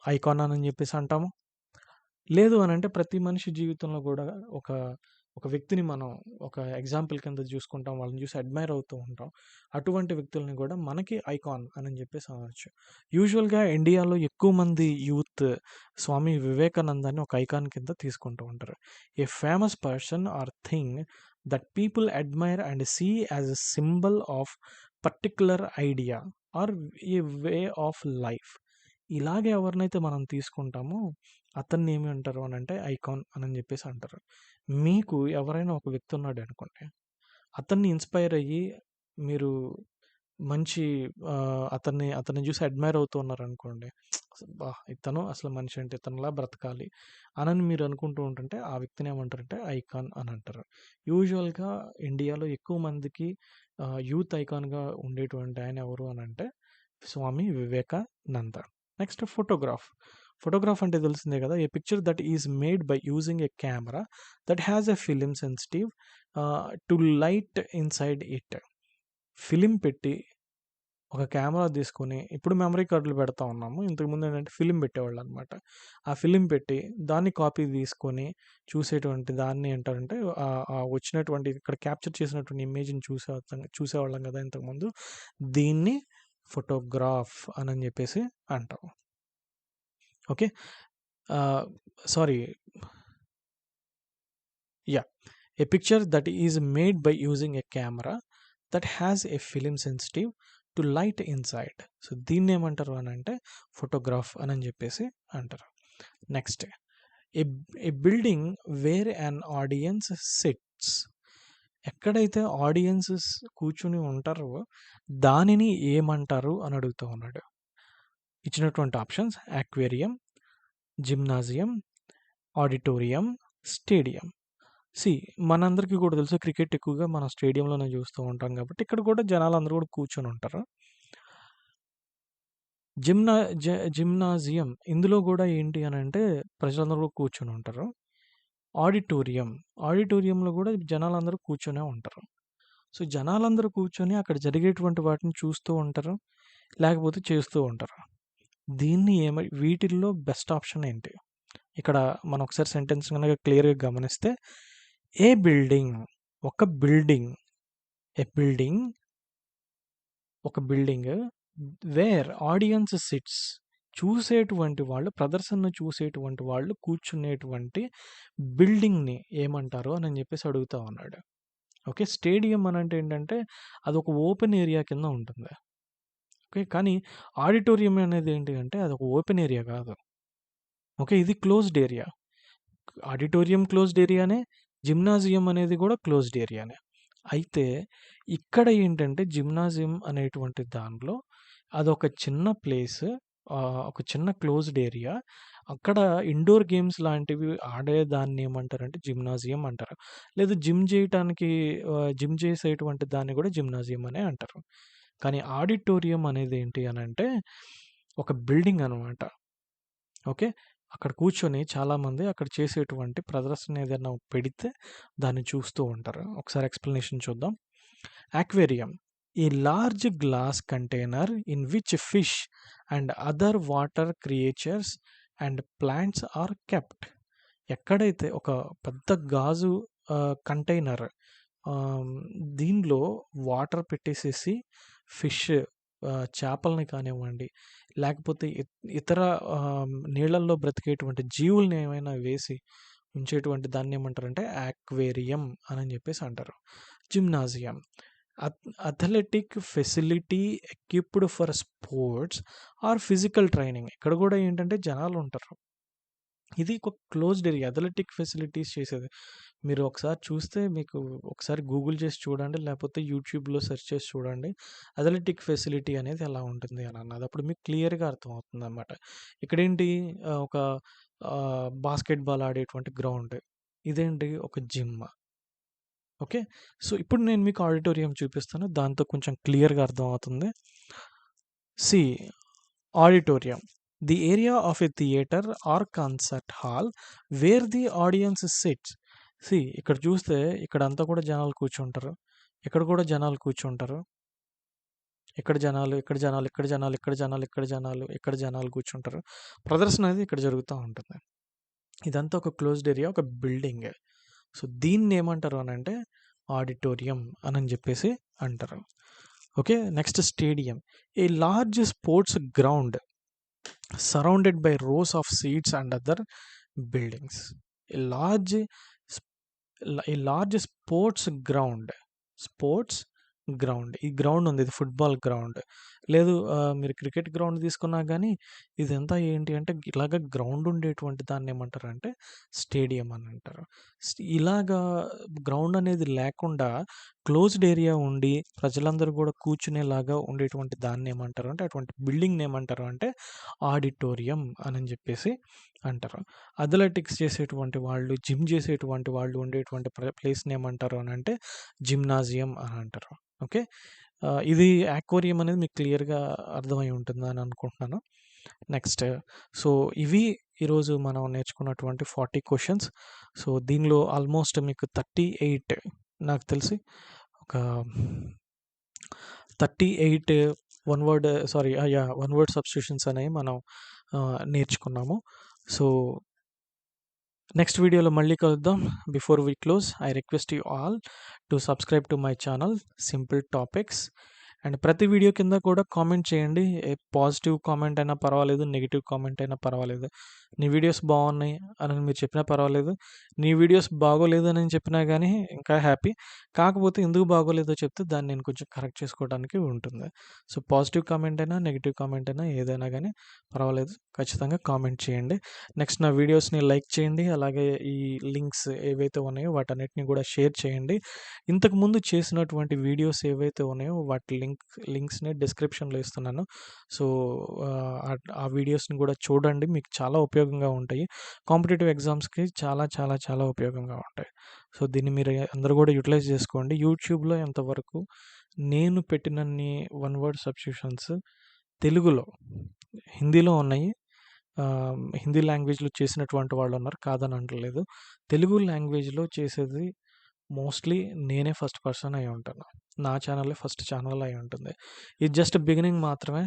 A: ఐకాన్ అని జెప్పేసి అంటాము. లేదు అనంటే ప్రతి మనిషి జీవితంలో గూడా ఒక ఒక వ్యక్తిని మనం ఒక ఎగ్జాంపుల్ కింద చూసుకుంటాం. వాళ్ళని చూసి అడ్మైర్ అవుతూ ఉంటాం. అటువంటి వ్యక్తులని కూడా మనకి ఐకాన్ అని చెప్పేసి అనవచ్చు. యూజువల్‌గా ఇండియాలో ఎక్కువ మంది యూత్ స్వామి వివేకానందాన్ని ఒక ఐకాన్ కింద తీసుకుంటూ ఉంటారు. A famous person or thing that people admire and see as a symbol of particular idea or a way of life. ఇలాగే ఎవరినైతే మనం తీసుకుంటామో అతన్ని ఏమి అంటారు అని అంటే ఐకాన్ అని చెప్పేసి అంటారు. మీకు ఎవరైనా ఒక వ్యక్తి ఉన్నాడు అనుకోండి, అతన్ని ఇన్స్పైర్ అయ్యి మీరు మంచి అతన్ని చూసి అడ్మైర్ అవుతూ ఉన్నారనుకోండి, బా ఇతను అసలు మనిషి అంటే ఇతనిలా బ్రతకాలి అని మీరు అనుకుంటూ ఉంటుంటే ఆ వ్యక్తిని ఏమంటారంటే ఐకాన్ అని అంటారు. యూజువల్గా ఇండియాలో ఎక్కువ మందికి యూత్ ఐకాన్గా ఉండేటువంటి ఆయన ఎవరు అని అంటే Swami Vivekananda. Next photograph. Photograph అంటే తెలిసిందే కదా, a picture that is made by using a camera that has a film sensitive to light inside it. Film పెట్టి ఒక కెమెరా తీసుకొని, ఇప్పుడు మెమరీ కార్డులు పెడతా ఉన్నాము, ఇంతకుముందు ఏంటంటే ఫిలిం పెట్టేవాళ్ళు అనమాట. ఆ ఫిలిం పెట్టి దాన్ని కాపీ తీసుకొని చూసేటువంటి దాన్ని ఏంటారంటే వచ్చినటువంటి ఇక్కడ క్యాప్చర్ చేసినటువంటి ఇమేజ్ని చూసేవాళ్ళం కదా ఇంతకుముందు, దీన్ని ఫోటోగ్రాఫ్ అని చెప్పేసి అంటాం. Okay, sorry, yeah, A picture that is made by using a camera that has a film sensitive to light inside. So దీన్ని ఏమంటారు అని అంటే ఫోటోగ్రాఫ్ అని చెప్పేసి అంటారు. Next, A building wear an audience sits. ఎక్కడైతే ఆడియన్సెస్ కూర్చుని ఉంటారో దానిని ఏమంటారు అని అడుగుతూ ఉన్నాడు. ఇచ్చినటువంటి options aquarium, gymnasium, auditorium, stadium. మనందరికీ కూడా తెలుసు క్రికెట్ ఎక్కువగా మనం స్టేడియంలోనే చూస్తూ ఉంటాం కాబట్టి ఇక్కడ కూడా జనాలు అందరూ కూడా కూర్చొని ఉంటారు. జిమ్నాజియం ఇందులో కూడా ఏంటి అని అంటే ప్రజలందరూ కూడా కూర్చొని ఉంటారు. ఆడిటోరియంలో కూడా జనాలందరూ కూర్చొనే ఉంటారు. సో జనాలందరూ కూర్చొని అక్కడ జరిగేటువంటి వాటిని చూస్తూ ఉంటారు, లేకపోతే చేస్తూ ఉంటారు. దీన్ని వీటిల్లో బెస్ట్ ఆప్షన్ ఏంటి? ఇక్కడ మనం ఒకసారి సెంటెన్స్ కనుక క్లియర్గా గమనిస్తే, ఏ బిల్డింగ్, ఒక బిల్డింగ్, ఏ బిల్డింగ్, ఒక బిల్డింగ్ వేర్ ఆడియన్స్ సిట్స్, చూసేటువంటి వాళ్ళు, ప్రదర్శనను చూసేటువంటి వాళ్ళు కూర్చునేటువంటి బిల్డింగ్ని ఏమంటారు అని చెప్పేసి అడుగుతా ఉన్నాడు. ఓకే, స్టేడియం అని అంటే ఏంటంటే అది ఒక ఓపెన్ ఏరియా కింద ఉంటుంది. ఓకే, కానీ ఆడిటోరియం అనేది ఏంటి అంటే అది ఒక ఓపెన్ ఏరియా కాదు. ఓకే, ఇది క్లోజ్డ్ ఏరియా. ఆడిటోరియం క్లోజ్డ్ ఏరియానే, జిమ్నాజియం అనేది కూడా క్లోజ్డ్ ఏరియానే. అయితే ఇక్కడ ఏంటంటే జిమ్నాజియం అనేటువంటి దానిలో అదొక చిన్న ప్లేస్, ఒక చిన్న క్లోజ్డ్ ఏరియా. అక్కడ ఇండోర్ గేమ్స్ లాంటివి ఆడేదాన్ని ఏమంటారంటే జిమ్నాజియం అంటారు. లేదు జిమ్ చేయటానికి జిమ్ చేసేటువంటి దాన్ని కూడా జిమ్నాజియం అనే అంటారు. కానీ ఆడిటోరియం అనేది ఏంటి అని అంటే ఒక బిల్డింగ్ అనమాట. ఓకే, అక్కడ కూర్చొని చాలామంది అక్కడ చేసేటువంటి ప్రదర్శన ఏదైనా పెడితే దాన్ని చూస్తూ ఉంటారు. ఒకసారి ఎక్స్ప్లెనేషన్ చూద్దాం. Aquarium, a large glass container in which fish and other water creatures and plants are kept. ఎక్కడైతే ఒక పెద్ద గాజు కంటైనర్, దీనిలో వాటర్ పెట్టేసేసి ఫిష్, చేపల్ని కానివ్వండి, లేకపోతే ఇతర నీళ్ళల్లో బ్రతికేటువంటి జీవుల్ని ఏమైనా వేసి ఉంచేటువంటి దాన్ని ఏమంటారంటే అక్వేరియం అని చెప్పేసి అంటారు. Gymnasium, athletic facility equipped for sports or physical training. ఇక్కడ కూడా ఏంటంటే జనాలు ఉంటారు. ఇది ఒక క్లోజ్డ్ ఏరియా, అథ్లెటిక్ ఫెసిలిటీస్ చేసేది. మీరు ఒకసారి చూస్తే మీకు ఒకసారి గూగుల్ చేసి చూడండి, లేకపోతే యూట్యూబ్లో సెర్చ్ చేసి చూడండి అథ్లెటిక్ ఫెసిలిటీ అనేది ఎలా ఉంటుంది అని అన్నది. అప్పుడు మీకు క్లియర్గా అర్థమవుతుంది అనమాట. ఇక్కడేంటి ఒక బాస్కెట్బాల్ ఆడేటువంటి గ్రౌండ్, ఇదేంటి ఒక జిమ్. ఓకే, సో ఇప్పుడు నేను మీకు ఆడిటోరియం చూపిస్తాను, దాంతో కొంచెం క్లియర్గా అర్థమవుతుంది. C auditorium, the area of a theatre or concert hall where the audience sits. ఇక్కడ చూస్తే ఇక్కడ అంతా కూడా జనాలు కూర్చుంటారు, ఇక్కడ కూడా జనాలు కూర్చుంటారు, ఇక్కడ జనాలు, ఇక్కడ జనాలు, ఇక్కడ జనాలు, ఇక్కడ జనాలు, ఇక్కడ జనాలు, ఇక్కడ జనాలు కూర్చుంటారు. ప్రదర్శన అనేది ఇక్కడ జరుగుతూ ఉంటుంది. ఇదంతా ఒక క్లోజ్డ్ ఏరియా, ఒక బిల్డింగ్. సో దీన్ని ఏమంటారు అని అంటే ఆడిటోరియం అని చెప్పేసి అంటారు. Okay, next stadium, a large sports ground surrounded by rows of seats and other buildings. A large, a large sports ground, ఈ గ్రౌండ్ ఉంది, ఇది ఫుట్బాల్ గ్రౌండ్ లేదు, మీరు క్రికెట్ గ్రౌండ్ తీసుకున్నా కానీ ఇదంతా ఏంటి అంటే ఇలాగ గ్రౌండ్ ఉండేటువంటి దాన్ని ఏమంటారు అంటే స్టేడియం అని అంటారు. ఇలాగా గ్రౌండ్ అనేది లేకుండా క్లోజ్డ్ ఏరియా ఉండి ప్రజలందరూ కూడా కూర్చునేలాగా ఉండేటువంటి దాన్ని ఏమంటారు అంటే అటువంటి బిల్డింగ్ని ఏమంటారు అంటే ఆడిటోరియం అని చెప్పేసి అంటారు. అథ్లెటిక్స్ చేసేటువంటి వాళ్ళు, జిమ్ చేసేటువంటి వాళ్ళు ఉండేటువంటి ప్లేస్ని ఏమంటారు అని అంటే జిమ్నాజియం అని అంటారు. ఓకే, ఇది యాక్వేరియం అనేది మీకు క్లియర్గా అర్థమై ఉంటుందని అనుకుంటున్నాను. నెక్స్ట్, సో ఇవి ఈరోజు మనం నేర్చుకున్నటువంటి 40 క్వశ్చన్స్. సో దీనిలో ఆల్మోస్ట్ మీకు 38 నాకు తెలిసి ఒక 38 వన్ వర్డ్ సబ్స్టిట్యూషన్స్ అనేవి మనం నేర్చుకున్నాము. సో నెక్స్ట్ వీడియోలో మళ్ళీ కలుద్దాం. Before we close, I request you all to subscribe to my channel simple topics. And ప్రతి వీడియో కింద కూడా కామెంట్ చేయండి. పాజిటివ్ కామెంట్ అయినా పర్వాలేదు, నెగిటివ్ కామెంట్ అయినా పర్వాలేదు. నీ వీడియోస్ బాగున్నాయి అని మీరు చెప్పినా పర్వాలేదు, నీ వీడియోస్ బాగోలేదు అని చెప్పినా కానీ ఇంకా హ్యాపీ. కాకపోతే ఎందుకు బాగోలేదో చెప్తే దాన్ని నేను కొంచెం కరెక్ట్ చేసుకోవడానికి ఉంటుంది. సో పాజిటివ్ కామెంట్ అయినా నెగిటివ్ కామెంట్ అయినా ఏదైనా కానీ పర్వాలేదు, ఖచ్చితంగా కామెంట్ చేయండి. నెక్స్ట్ నా వీడియోస్ని లైక్ చేయండి, అలాగే ఈ లింక్స్ ఏవైతే ఉన్నాయో వాటన్నిటిని కూడా షేర్ చేయండి. ఇంతకుముందు చేసినటువంటి వీడియోస్ ఏవైతే ఉన్నాయో వాటి లింక్స్ని డిస్క్రిప్షన్లో ఇస్తున్నాను. సో ఆ వీడియోస్ని కూడా చూడండి, మీకు చాలా ఉపయోగంగా ఉంటాయి. కాంపిటేటివ్ ఎగ్జామ్స్కి చాలా చాలా చాలా ఉపయోగంగా ఉంటాయి. సో దీన్ని మీరు అందరూ కూడా యూటిలైజ్ చేసుకోండి. యూట్యూబ్లో ఎంతవరకు నేను పెట్టినన్ని వన్ వర్డ్ సబ్స్టిట్యూషన్స్ తెలుగులో, హిందీలో ఉన్నాయి. హిందీ లాంగ్వేజ్లో చేసినటువంటి వాళ్ళు ఉన్నారు, కాదని అంటలేదు. తెలుగు లాంగ్వేజ్లో చేసేది మోస్ట్లీ నేనే ఫస్ట్ పర్సన్ అయి ఉంటాను. నా ఛానలే ఫస్ట్ ఛానల్ అయి ఉంటుంది. ఇది జస్ట్ బిగినింగ్ మాత్రమే.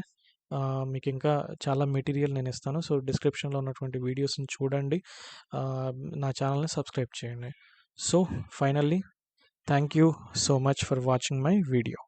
A: మీకు ఇంకా చాలా మెటీరియల్ నేను ఇస్తాను. సో డిస్క్రిప్షన్లో ఉన్నటువంటి వీడియోస్ని చూడండి, నా ఛానల్ని సబ్స్క్రైబ్ చేయండి. So finally thank you so much for watching my video.